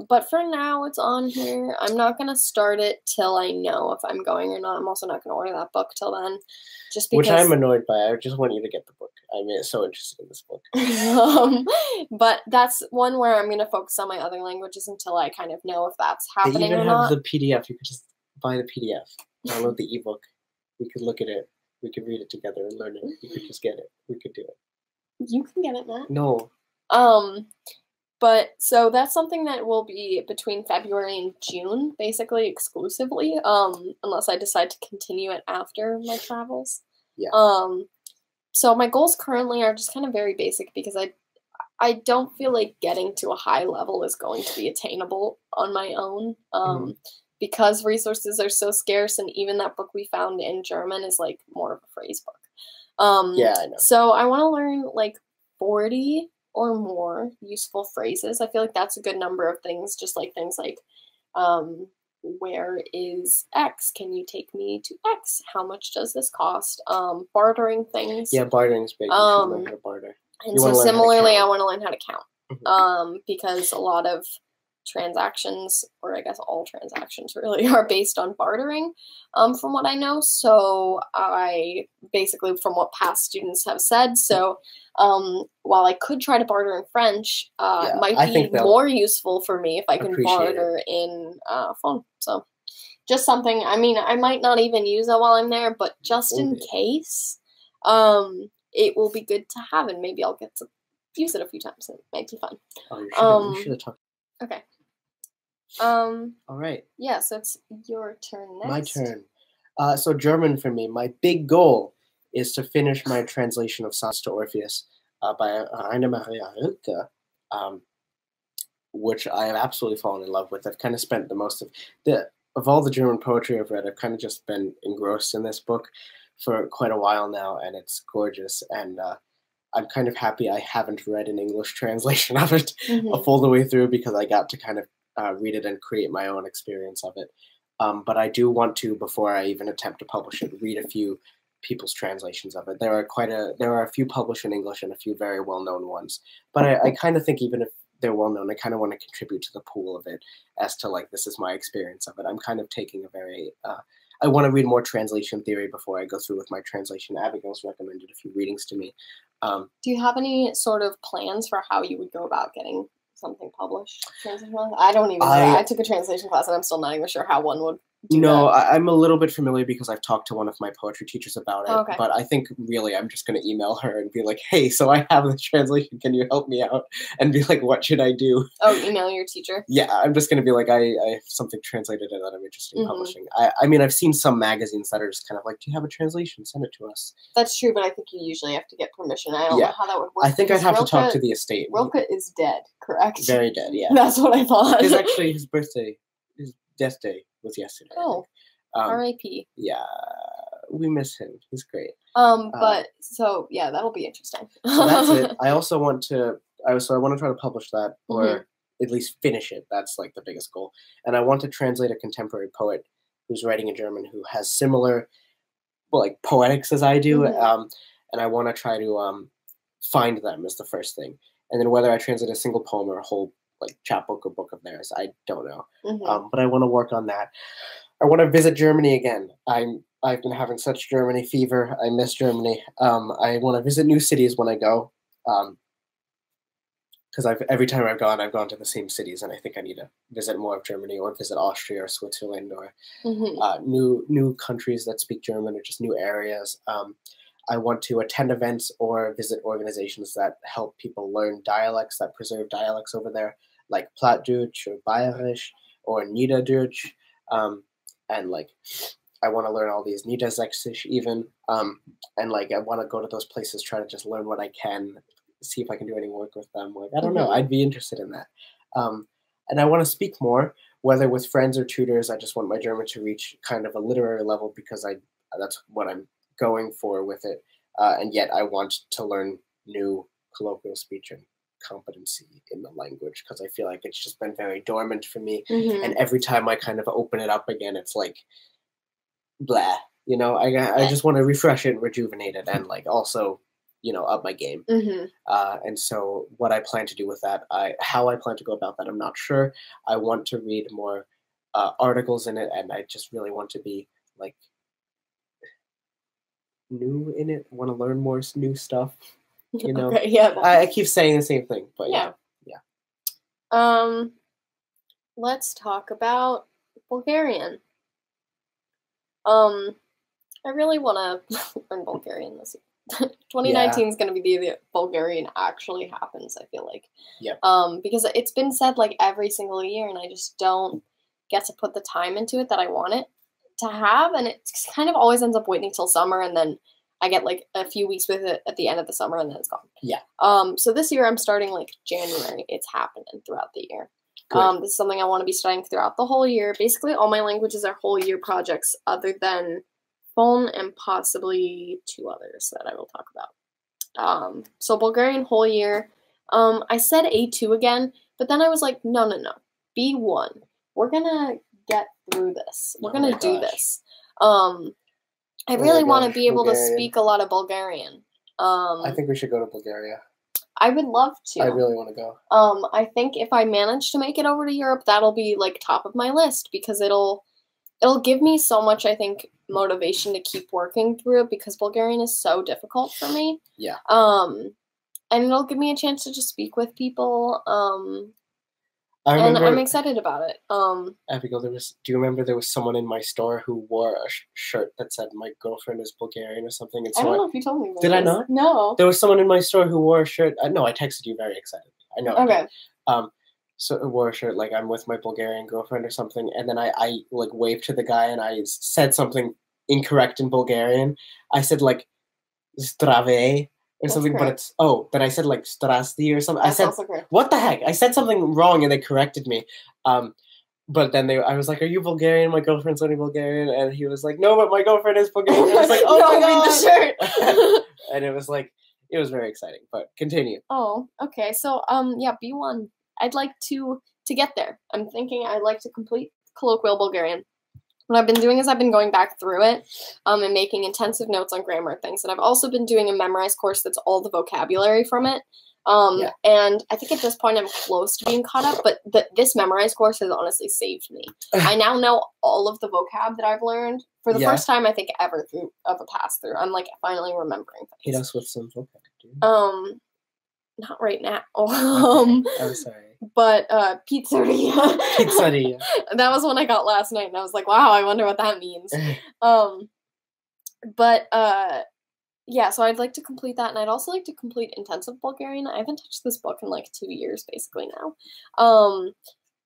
But for now, it's on here. I'm not gonna start it till I know if I'm going or not. I'm also not gonna order that book till then, just because. Which I'm annoyed by. I just want you to get the book. I'm so interested in this book. But that's one where I'm gonna focus on my other languages until I kind of know if that's happening or not. They even have the PDF. You could just buy the PDF, download the ebook. We could look at it. We could read it together and learn it. You could just get it. We could do it. You can get it, Matt. No. But so that's something that will be between February and June, basically exclusively, unless I decide to continue it after my travels. Yeah. So my goals currently are just kind of very basic because I don't feel like getting to a high level is going to be attainable on my own. Because resources are so scarce, and even that book we found in German is like more of a phrase book. Yeah, I know. So I want to learn like 40 or more useful phrases. I feel like that's a good number of things, just like things like, where is X? Can you take me to X? How much does this cost? Bartering things. Yeah, bartering's big. You should learn how to barter. And so similarly, I want to learn how to count. Because a lot of transactions, or I guess all transactions really, are based on bartering, from what I know. So I basically, from what past students have said, so while I could try to barter in French, it might be more useful for me if I can barter in phone. So just something, I mean, I might not even use it while I'm there, but just in case, it will be good to have, and maybe I'll get to use it a few times. It might be fun. Oh, you should have talked. Okay. All right. Yeah, so it's your turn next. My turn. So German for me. My big goal is to finish my translation of Sonnets to Orpheus by Rainer Maria Rilke, which I have absolutely fallen in love with. I've kind of spent the most of all the German poetry I've read. I've kind of just been engrossed in this book for quite a while now, and it's gorgeous. And I'm kind of happy I haven't read an English translation of it a full the way through, because I got to kind of read it and create my own experience of it. But I do want to, before I even attempt to publish it, read a few people's translations of it. There are a few published in English and a few very well-known ones. But I kind of think even if they're well-known, I kind of want to contribute to the pool of it as to, like, this is my experience of it. I'm kind of taking a very... I want to read more translation theory before I go through with my translation. Abigail's recommended a few readings to me. Do you have any sort of plans for how you would go about getting something published? I don't even know. I took a translation class, and I'm still not even sure how one would do that. I'm a little bit familiar because I've talked to one of my poetry teachers about it. Oh, okay. But I think really I'm just going to email her and be like, hey, so I have this translation. Can you help me out? And be like, what should I do? Oh, email your teacher? Yeah, I'm just going to be like, I have something translated that I'm interested in publishing. I mean, I've seen some magazines that are just kind of like, do you have a translation? Send it to us. That's true, but I think you usually have to get permission. I don't know how that would work. I think I'd have to talk to the estate. Rilke is dead, correct? Very dead, yeah. That's what I thought. His death day was yesterday. Oh. R.I.P. Yeah, we miss him. He's great. But so yeah, that'll be interesting. So that's it. I also want to. I want to try to publish that, or at least finish it. That's like the biggest goal. And I want to translate a contemporary poet who's writing in German who has similar, like, poetics as I do. And I want to try to find them as the first thing. And then whether I translate a single poem or a whole, like, chapbook or book of theirs, I don't know. But I want to work on that. I want to visit Germany again. I've been having such Germany fever. I miss Germany. I want to visit new cities when I go, because every time I've gone to the same cities, and I think I need to visit more of Germany, or visit Austria or Switzerland, or new countries that speak German, or just new areas. I want to attend events or visit organizations that help people learn dialects, that preserve dialects over there, like Plattdeutsch or Bayerisch or Niederdeutsch. And, like, I want to learn all these Niedersächsisch even. And, like, I want to go to those places, try to just learn what I can, see if I can do any work with them. Like, I don't know. I'd be interested in that. And I want to speak more, whether with friends or tutors. I just want my German to reach kind of a literary level, because that's what I'm going for with it. And yet I want to learn new colloquial speech and competency in the language, because I feel like it's just been very dormant for me. And every time I kind of open it up again, it's like, blah, I just want to refresh it and rejuvenate it, and, like, also, up my game. And so what I plan to do with that, how I plan to go about that, I'm not sure. I want to read more articles in it, and I just really want to be, like, new in it. I want to learn more new stuff. Okay, yeah. I keep saying the same thing, but yeah. Let's talk about Bulgarian. I really want to learn Bulgarian this year. 2019 is going to be the year that Bulgarian actually happens, I feel like. Yeah. Because it's been said like every single year, and I just don't get to put the time into it that I want it to have, and it kind of always ends up waiting till summer, and then I get like a few weeks with it at the end of the summer, and then it's gone. Yeah. So this year I'm starting like January. It's happening throughout the year. This is something I want to be studying throughout the whole year. Basically, all my languages are whole year projects, other than Phone and possibly 2 others that I will talk about. So Bulgarian whole year. I said A2 again, but then I was like, no, B1. We're gonna get through this. We're gonna do this. I really want to be able to speak a lot of Bulgarian. I think we should go to Bulgaria. I would love to. I really want to go. I think if I manage to make it over to Europe, that'll be like top of my list, because it'll give me so much, I think, motivation to keep working through it, because Bulgarian is so difficult for me. Yeah. And it'll give me a chance to just speak with people. And I'm excited about it. Abigail, do you remember there was someone in my store who wore a shirt that said "My girlfriend is Bulgarian" or something? And so I don't know if you told me about Did I not? No. There was someone in my store who wore a shirt. No, I texted you very excited. I know. Okay. So I wore a shirt like "I'm with my Bulgarian girlfriend" or something, and then I like waved to the guy and I said something incorrect in Bulgarian. I said like "Zdrave" or something, correct. but I said like "Strasti" or something. That's I said, also correct. what the heck? I said something wrong and they corrected me. But then I was like, "Are you Bulgarian? My girlfriend's only Bulgarian," and he was like, "No, but my girlfriend is Bulgarian." And I was like, "Oh my god!" Read the shirt. And it was very exciting. But continue. Oh, okay. So yeah, B1. I'd like to get there. I'm thinking I'd like to complete colloquial Bulgarian. What I've been doing is I've been going back through it and making intensive notes on grammar and things. And I've also been doing a memorized course that's all the vocabulary from it. And I think at this point I'm close to being caught up, but this memorized course has honestly saved me. I now know all of the vocab that I've learned for the first time, I think, ever of a pass through. I'm like finally remembering things. Hit us with some vocab, dude. Not right now. I'm sorry. But pizzeria. Pizzeria. That was one I got last night, and I was like, wow, I wonder what that means. Yeah, so I'd like to complete that, and I'd also like to complete intensive Bulgarian. I haven't touched this book in like 2 years, basically, now.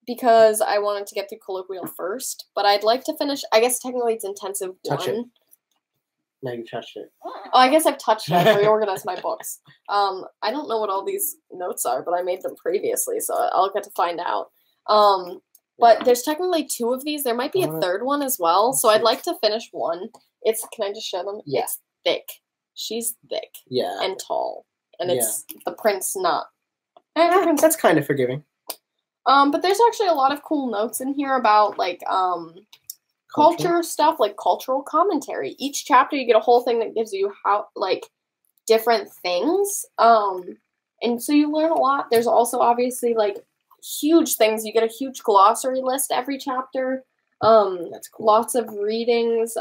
Because I wanted to get through colloquial first, but I'd like to finish, I guess technically it's intensive 1. Touch it. No, you touched it. Oh, I guess I've touched it. I've reorganized my books. I don't know what all these notes are, but I made them previously, so I'll get to find out. But there's technically 2 of these. There might be a 3rd one as well, so I'd like to finish 1. Can I just show them? Yeah. It's thick. She's thick. Yeah. And tall. And it's the prince not. That's kind of forgiving. But there's actually a lot of cool notes in here about, like, culture stuff, like cultural commentary. Each chapter you get a whole thing that gives you different things. And so you learn a lot. There's also obviously like huge things. You get a huge glossary list every chapter. That's cool. Lots of readings,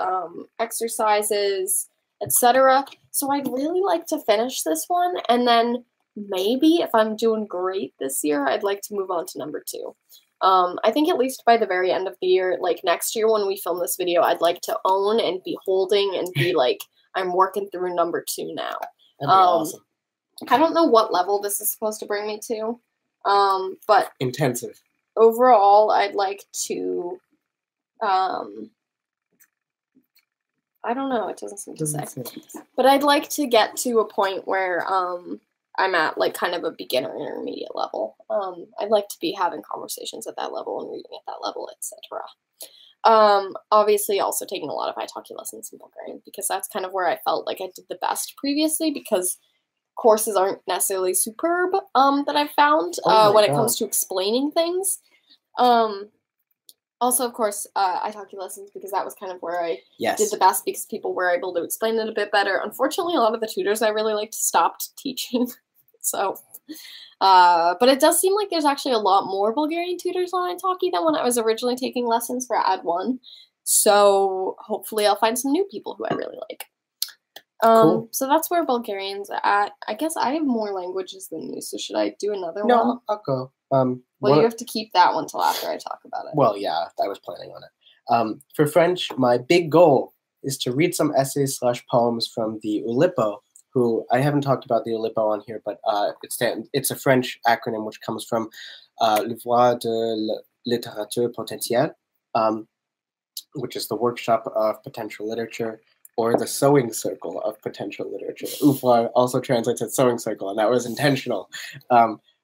exercises, etc. So I'd really like to finish this one, and then maybe if I'm doing great this year, I'd like to move on to number 2. I think at least by the very end of the year, like next year when we film this video, I'd like to own and be holding and be like, I'm working through number 2 now. That'd be awesome. I don't know what level this is supposed to bring me to, but intensive. Overall, I'd like to, I don't know, it doesn't seem to say, but I'd like to get to a point where, I'm at like kind of a beginner intermediate level. I'd like to be having conversations at that level and reading at that level, etc. Obviously also taking a lot of italki lessons in Bulgarian, because that's kind of where I felt like I did the best previously, because courses aren't necessarily superb that I've found when it comes to explaining things. Also, of course, italki lessons, because that was kind of where I did the best, because people were able to explain it a bit better. Unfortunately, a lot of the tutors I really liked stopped teaching. So, but it does seem like there's actually a lot more Bulgarian tutors on italki than when I was originally taking lessons for Ad 1. So hopefully I'll find some new people who I really like. Cool. So that's where Bulgarian's at. I guess I have more languages than you, so should I do another one? No, I'll go. Well, you have to keep that one till after I talk about it. Well, yeah, I was planning on it. For French, my big goal is to read some essays/poems from the Oulipo who I haven't talked about the Oulipo on here, but it's a French acronym which comes from Livre de Littérature Potentielle, which is the workshop of potential literature, or the sewing circle of potential literature. Ouvroir also translates as sewing circle, and that was intentional,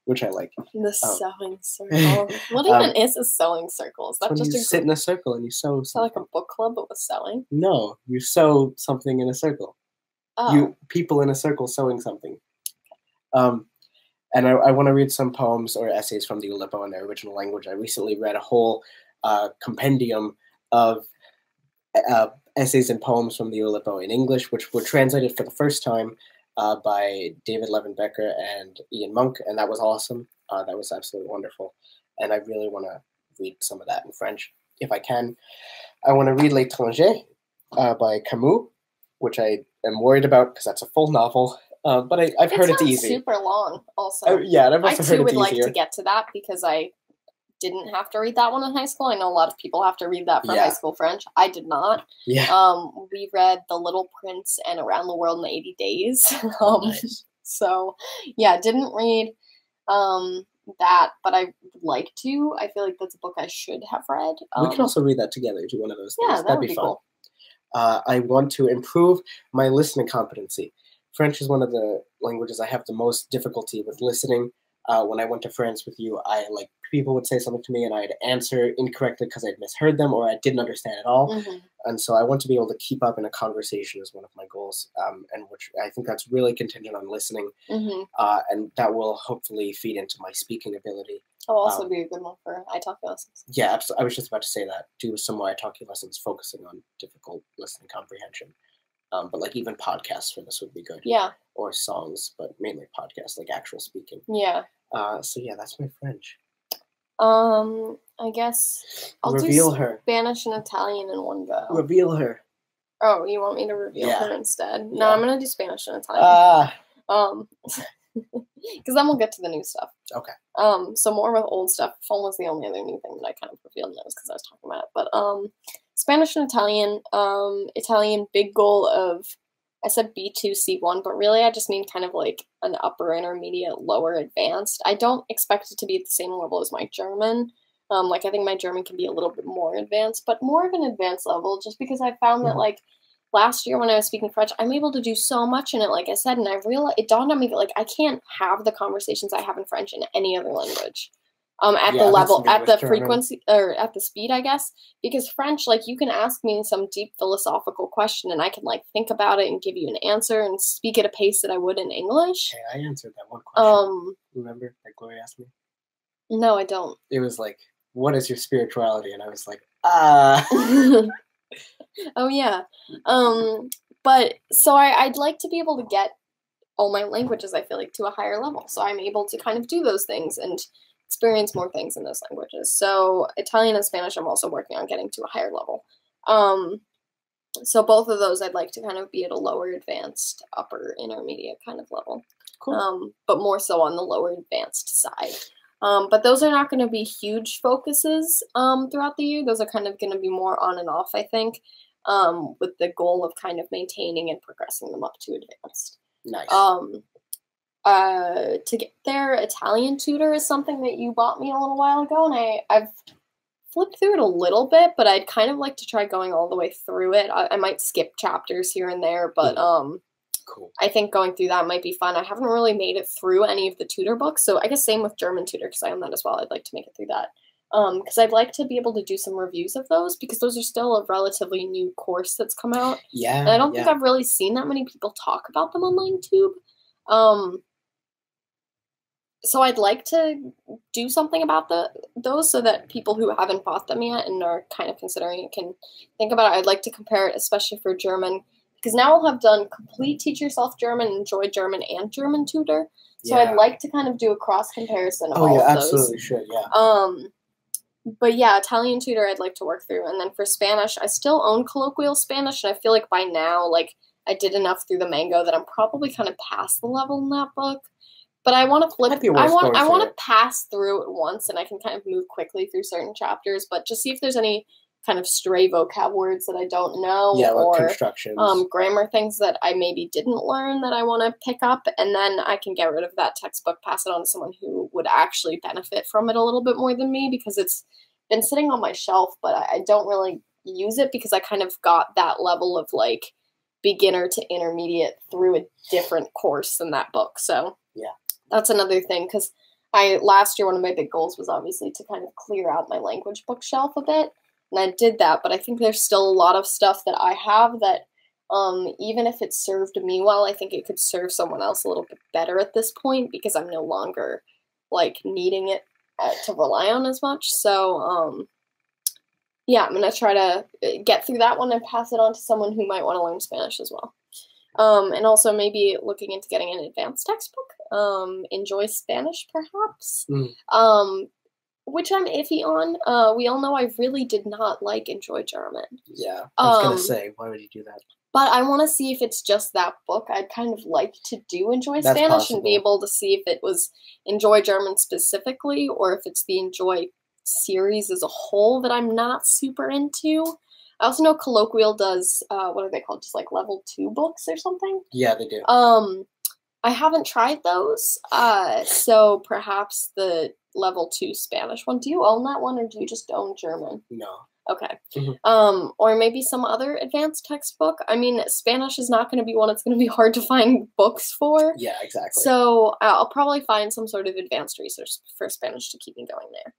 which I like. The sewing circle. What even is a sewing circle? Is that just you sit in a circle and you sew? Is that like a book club but with sewing? No, you sew something in a circle. Oh. People in a circle sewing something. And I want to read some poems or essays from the Oulipo in their original language. I recently read a whole compendium of essays and poems from the Oulipo in English, which were translated for the first time by David Levenbecker and Ian Monk, and that was awesome. That was absolutely wonderful. And I really want to read some of that in French, if I can. I want to read L'Étranger by Camus, which I am worried about because that's a full novel. But I've heard it's easy. It's super long, also. Yeah, and I've also heard it's easier. I, too, would like to get to that because I didn't have to read that one in high school. I know a lot of people have to read that for high school French. I did not. Yeah. We read The Little Prince and Around the World in 80 Days. Nice. So, yeah, didn't read that, but I would like to. I feel like that's a book I should have read. We can also read that together, do one of those things. Yeah, that'd be fun. Cool. I want to improve my listening competency. French is one of the languages I have the most difficulty with listening. When I went to France with you, people would say something to me and I'd answer incorrectly because I'd misheard them or I didn't understand at all. Mm-hmm. And so I want to be able to keep up in a conversation is one of my goals, and which I think that's really contingent on listening. Mm-hmm. And that will hopefully feed into my speaking ability. That'll also be a good one for italki lessons. Yeah, absolutely. I was just about to say that. Do some more italki lessons focusing on difficult listening comprehension. But even podcasts for this would be good. Yeah. Or songs, but mainly podcasts, like actual speaking. Yeah. So yeah, that's my French. I guess I'll reveal do her. Spanish and Italian in one go. Reveal her. Oh, you want me to reveal her instead? Yeah. No, I'm gonna do Spanish and Italian. Because then we'll get to the new stuff. Okay. So more with old stuff. Phone was the only other new thing that I kind of revealed in those because I was talking about it. But Spanish and Italian. Italian, big goal of, I said B2, C1, but really I just mean kind of like an upper intermediate, lower advanced. I don't expect it to be at the same level as my German. I think my German can be a little bit more advanced, but more of an advanced level just because I found that last year when I was speaking French, I'm able to do so much in it, like I said, and I realized, it dawned on me that I can't have the conversations I have in French in any other language. At the level, at the frequency, or at the speed, I guess, because French, you can ask me some deep philosophical question and I can think about it and give you an answer and speak at a pace that I would in English. Okay, I answered that one question. Remember that Gloria asked me? No, I don't. It was what is your spirituality? And I was like, Oh yeah. But so I'd like to be able to get all my languages, I feel to a higher level. So I'm able to kind of do those things and experience more things in those languages. So Italian and Spanish, I'm also working on getting to a higher level. So both of those I'd like to kind of be at a lower advanced, upper intermediate kind of level. Cool. But more so on the lower advanced side. But those are not going to be huge focuses throughout the year. Those are kind of going to be more on and off, I think, with the goal of kind of maintaining and progressing them up to advanced. Nice. To get there, Italian tutor is something that you bought me a little while ago, and I've flipped through it a little bit, but I'd kind of like to try going all the way through it. I might skip chapters here and there, but cool. I think going through that might be fun. I haven't really made it through any of the tutor books, so I guess same with German tutor, because I own that as well. I'd like to make it through that. Because I'd like to be able to do some reviews of those, because those are still a relatively new course that's come out. Yeah. And I don't think I've really seen that many people talk about them on LangTube. So I'd like to do something about those so that people who haven't bought them yet and are kind of considering it can think about it. I'd like to compare it, especially for German, because now I'll have done complete Teach Yourself German, Enjoy German, and German Tutor. So I'd like to kind of do a cross comparison of all of those. Absolutely should, yeah. But yeah, Italian tutor I'd like to work through. And then for Spanish, I still own colloquial Spanish, and I feel like by now, I did enough through the Mango that I'm probably kind of past the level in that book. But I want to flip. I want to pass through it once, and I can kind of move quickly through certain chapters. But just see if there's any kind of stray vocab words that I don't know, or constructions, grammar things that I maybe didn't learn that I want to pick up, and then I can get rid of that textbook, pass it on to someone who would actually benefit from it a little bit more than me, because it's been sitting on my shelf, but I don't really use it because I kind of got that level of like beginner to intermediate through a different course than that book. So yeah, that's another thing, because last year one of my big goals was obviously to kind of clear out my language bookshelf a bit. And I did that, but I think there's still a lot of stuff that I have that, even if it served me well, I think it could serve someone else a little bit better at this point, because I'm no longer, like, needing it to rely on as much. So, yeah, I'm going to try to get through that one and pass it on to someone who might want to learn Spanish as well. And also maybe looking into getting an advanced textbook, Enjoy Spanish, perhaps. Which I'm iffy on. We all know I really did not like Enjoy German. Yeah, I was going to say, why would you do that? But I want to see if it's just that book. I'd kind of like to do Enjoy Spanish and be able to see if it was Enjoy German specifically, or if it's the Enjoy series as a whole that I'm not super into. I also know Colloquial does, what are they called? Just like level 2 books or something? Yeah, they do. I haven't tried those, so perhaps the level 2 Spanish one. Do you own that one, or do you just own German? No. Okay. Or maybe some other advanced textbook. I mean, Spanish is not going to be one it's going to be hard to find books for. Yeah, exactly. So I'll probably find some sort of advanced research for Spanish to keep me going there.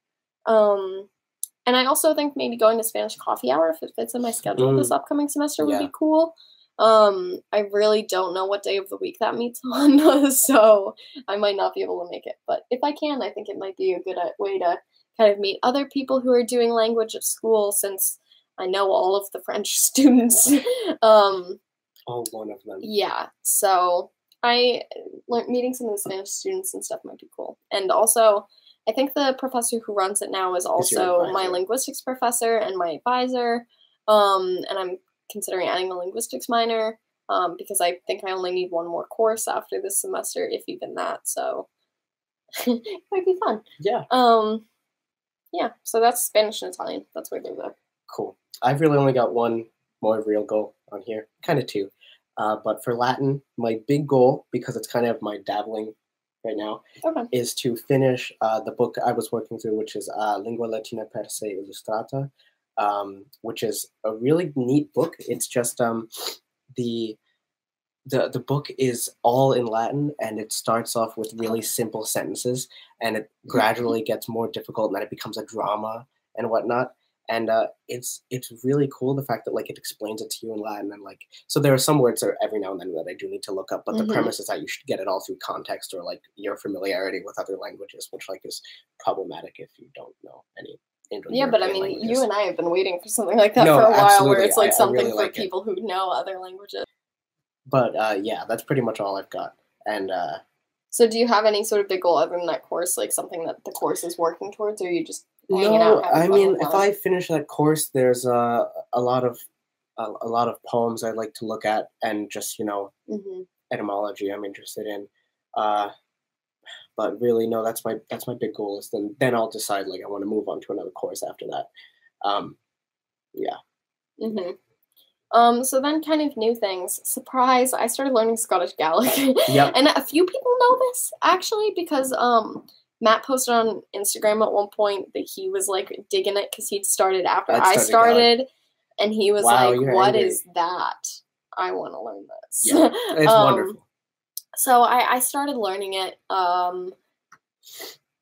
And I also think maybe going to Spanish coffee hour, if it fits in my schedule this upcoming semester, would be cool. I really don't know what day of the week that meets on, so I might not be able to make it. But if I can, I think it might be a good way to kind of meet other people who are doing language at school, since I know all of the French students. All one of them. Yeah, so meeting some of the Spanish students and stuff might be cool. And also, I think the professor who runs it now is also my linguistics professor and my advisor, and I'm considering adding a linguistics minor, because I think I only need one more course after this semester, if even that, so it might be fun. Yeah. Yeah, so that's Spanish and Italian. That's where they're there. Cool. I've really only got one more real goal on here, kind of two. But for Latin, my big goal, because it's kind of my dabbling right now, is to finish the book I was working through, which is Lingua Latina per se illustrata, which is a really neat book. It's just the book is all in Latin, and it starts off with really simple sentences, and it gradually gets more difficult, and then it becomes a drama and whatnot. And it's really cool, the fact that like it explains it to you in Latin, and like, so there are some words that every now and then that I do need to look up, but the premise is that you should get it all through context or like your familiarity with other languages, which like is problematic if you don't know any. Yeah, but I mean, languages. You and I have been waiting for something like that for a while, where it's like something really for people who know other languages. But yeah, that's pretty much all I've got. And so do you have any sort of big goal other than that course, like something that the course is working towards, or are you just hanging out? No, I mean, if I finish that course, there's a lot of poems I like to look at, and just, you know, etymology I'm interested in. But really, no, that's my big goal. Is then I'll decide, like, I want to move on to another course after that. Yeah. So then kind of new things. Surprise, I started learning Scottish Gaelic. Yep. And a few people know this, actually, because Matt posted on Instagram at one point that he was, like, digging it because he'd started after I started. And he was like, what is that? I want to learn this. Yeah, it's wonderful. So I started learning it.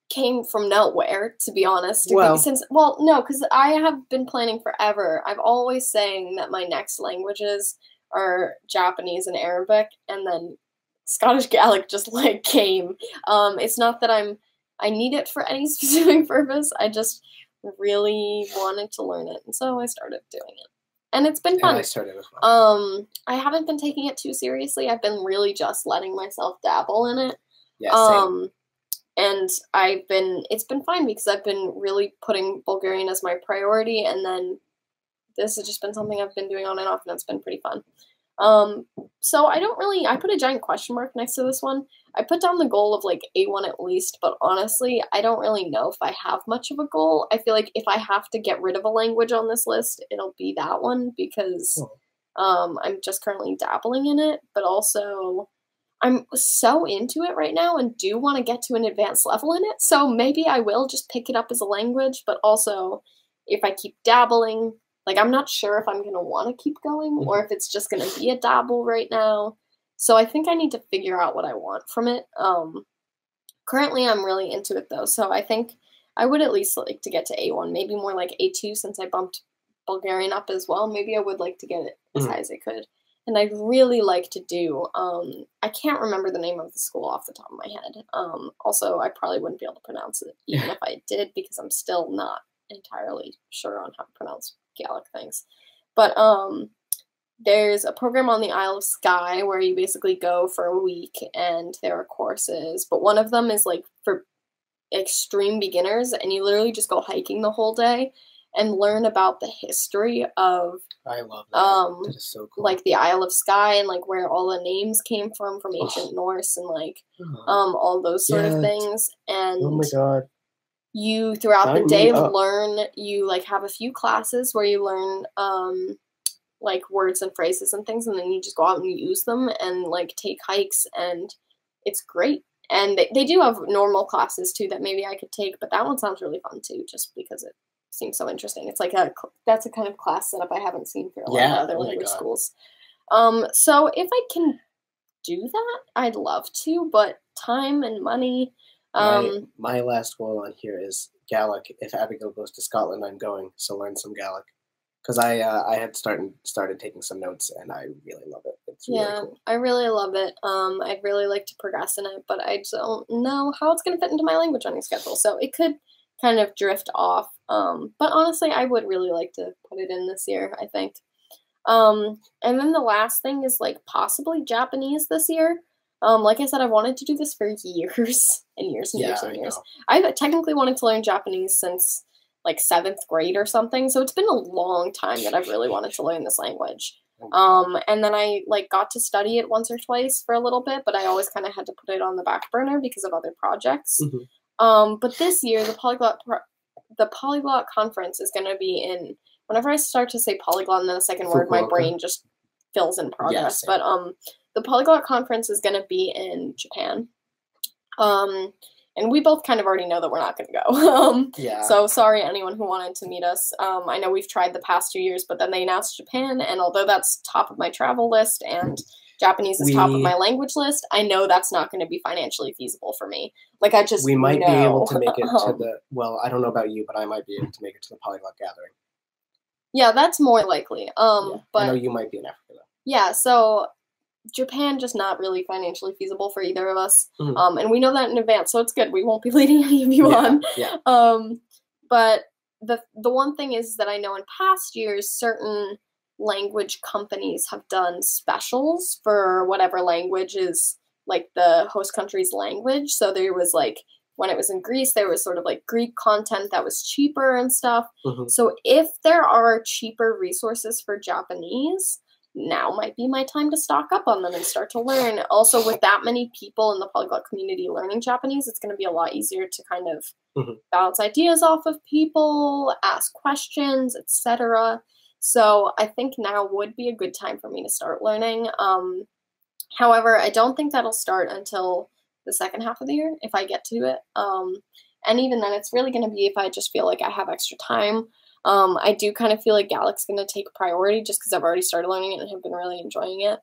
Came from nowhere, to be honest. Because I have been planning forever. I've always saying that my next languages are Japanese and Arabic, and then Scottish Gaelic just like came. It's not that I need it for any specific purpose. I just really wanted to learn it, and so I started doing it. And it's been fun. And I started as well. I haven't been taking it too seriously. I've been really just letting myself dabble in it. Yeah, same. And it's been fine because I've been really putting Bulgarian as my priority, and then this has just been something I've been doing on and off, and it's been pretty fun. So I put a giant question mark next to this one. I put down the goal of like A1 at least, but honestly, I don't really know if I have much of a goal. I feel like if I have to get rid of a language on this list, it'll be that one because I'm just currently dabbling in it, but also I'm so into it right now and do want to get to an advanced level in it. So maybe I will just pick it up as a language, but also if I keep dabbling, like I'm not sure if I'm going to want to keep going or if it's just going to be a dabble right now. So I think I need to figure out what I want from it. Currently I'm really into it though. So I think I would at least like to get to A1, maybe more like A2 since I bumped Bulgarian up as well. Maybe I would like to get it as high as I could. And I'd really like to do, I can't remember the name of the school off the top of my head. Also, I probably wouldn't be able to pronounce it even if I did because I'm still not entirely sure on how to pronounce Gaelic things. But there's a program on the Isle of Skye where you basically go for a week and there are courses. But one of them is like for extreme beginners and you literally just go hiking the whole day and learn about the history of I love that. That is so cool. Like the Isle of Skye and like where all the names came from ancient Norse and like all those sort of things. And oh my god. You throughout the day learn, you like have a few classes where you learn like words and phrases and things, and then you just go out and you use them and like take hikes, and it's great. And they do have normal classes too that maybe I could take, but that one sounds really fun too, just because it seems so interesting. It's like that's a kind of class setup I haven't seen for a lot of other language schools. So if I can do that, I'd love to, but time and money. My last goal on here is Gaelic. If Abigail goes to Scotland, I'm going to learn some Gaelic. Because I had started taking some notes, and I really love it. It's really cool. I really love it. I'd really like to progress in it, but I don't know how it's going to fit into my language learning schedule. So it could kind of drift off. But honestly, I would really like to put it in this year, I think. And then the last thing is like possibly Japanese this year. Like I said, I've wanted to do this for years and years and years and years. I've technically wanted to learn Japanese since like 7th grade or something. So it's been a long time that I've really wanted to learn this language. And then I like got to study it once or twice for a little bit, but I always kind of had to put it on the back burner because of other projects. But this year, the Polyglot conference is going to be in, whenever I start to say polyglot and then the second word, my brain just fills in progress. But the Polyglot conference is going to be in Japan. And we both kind of already know that we're not going to go. So sorry, anyone who wanted to meet us. I know we've tried the past 2 years, but then they announced Japan. And although that's top of my travel list and Japanese is top of my language list, I know that's not going to be financially feasible for me. Like, I just We might be able to make it to the, well, I don't know about you, but I might be able to make it to the Polyglot gathering. Yeah, that's more likely. But I know you might be in Africa, though. Yeah, so Japan just not really financially feasible for either of us. And we know that in advance, so it's good. We won't be leading any of you on. But the one thing is that I know in past years, certain language companies have done specials for whatever language is like the host country's language. So there was like, when it was in Greece, there was sort of like Greek content that was cheaper and stuff. So if there are cheaper resources for Japanese, now might be my time to stock up on them and start to learn. Also, with that many people in the polyglot community learning Japanese, it's going to be a lot easier to kind of bounce ideas off of people, ask questions, etc. So I think now would be a good time for me to start learning. However, I don't think that'll start until the second half of the year, if I get to it. And even then, it's really going to be if I just feel like I have extra time. I do kind of feel like Gaelic's going to take priority just because I've already started learning it and have been really enjoying it.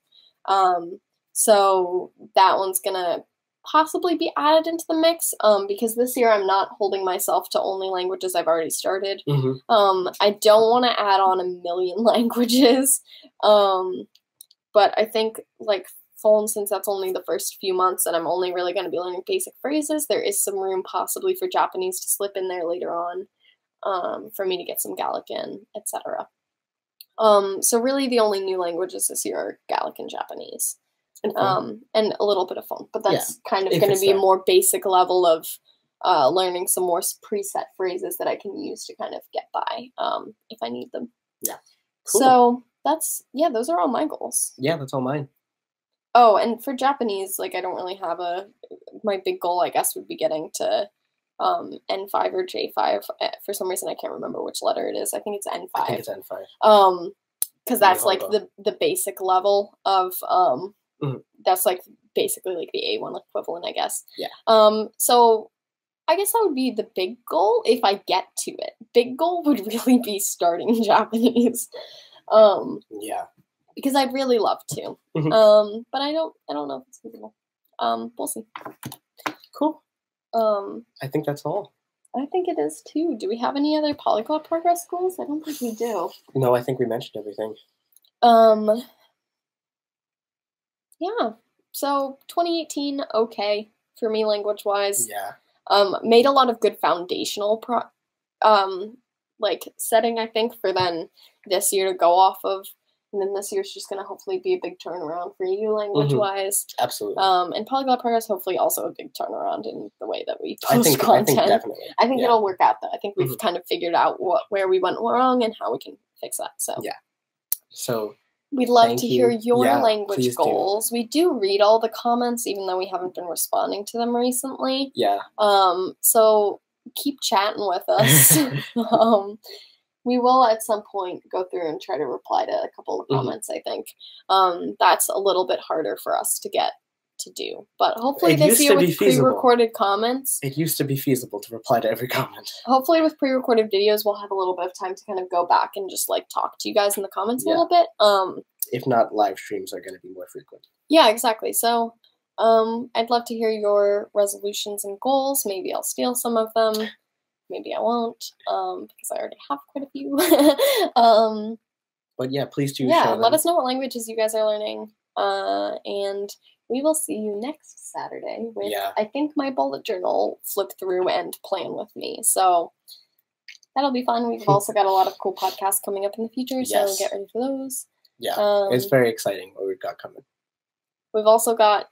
So that one's going to possibly be added into the mix because this year I'm not holding myself to only languages I've already started. I don't want to add on 1 million languages, but I think like since that's only the first few months and I'm only really going to be learning basic phrases, there is some room possibly for Japanese to slip in there later on. For me to get some Gaelic in, etc. So really the only new languages this year are Gaelic and Japanese. And a little bit of fun. But that's kind of going to be a more basic level of learning some more preset phrases that I can use to kind of get by if I need them. Cool. So those are all my goals. Yeah, that's all mine. Oh, and for Japanese, like, I don't really have my big goal, I guess, would be getting to N5 or J5. For some reason, I can't remember which letter it is. I think it's N5. I think it's N5. Because that's like the basic level of that's like basically like the A1 equivalent, I guess. Yeah. So I guess that would be the big goal if I get to it. Big goal would really be starting Japanese. Yeah. Because I'd really love to. But I don't know if it's feasible. We'll see. Cool. I think that's all. I think it is too. Do we have any other polyglot progress goals? I don't think we do. No, I think we mentioned everything. Yeah. So 2018, okay for me language wise. Yeah. Made a lot of good foundational setting, I think, for then this year to go off of. And then this year's just going to hopefully be a big turnaround for you language-wise. Absolutely. And Polyglot Progress, hopefully also a big turnaround in the way that we post content. I think definitely. I think it'll work out, though. I think we've kind of figured out where we went wrong and how we can fix that. So yeah. So we'd love to hear your language goals. We do read all the comments, even though we haven't been responding to them recently. Yeah. So keep chatting with us. We will at some point go through and try to reply to a couple of comments, I think. That's a little bit harder for us to get to do. But hopefully this year with pre-recorded comments. It used to be feasible to reply to every comment. Hopefully with pre-recorded videos, we'll have a little bit of time to kind of go back and just like talk to you guys in the comments a little bit. If not, live streams are going to be more frequent. Yeah, exactly. So I'd love to hear your resolutions and goals. Maybe I'll steal some of them. Maybe I won't, because I already have quite a few. But yeah, please do. Yeah, let us know what languages you guys are learning. And we will see you next Saturday with, I think, my bullet journal flip through and plan with me. So that'll be fun. We've also got a lot of cool podcasts coming up in the future, so get ready for those. Yeah, it's very exciting what we've got coming. We've also got,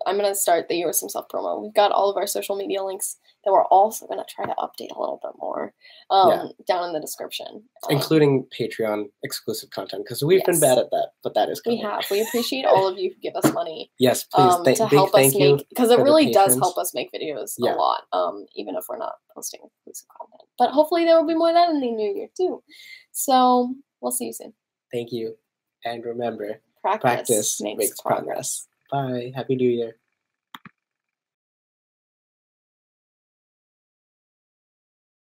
I'm going to start the year with some self-promo. We've got all of our social media links that we're also going to try to update a little bit more down in the description. Including Patreon exclusive content, because we've been bad at that, but that is coming. We have. We appreciate all of you who give us money. Yes, please. To help us make, because it really does help us make videos a lot, even if we're not posting exclusive content. But hopefully there will be more of that in the new year too. So we'll see you soon. Thank you. And remember, practice makes progress. Bye. Happy New Year.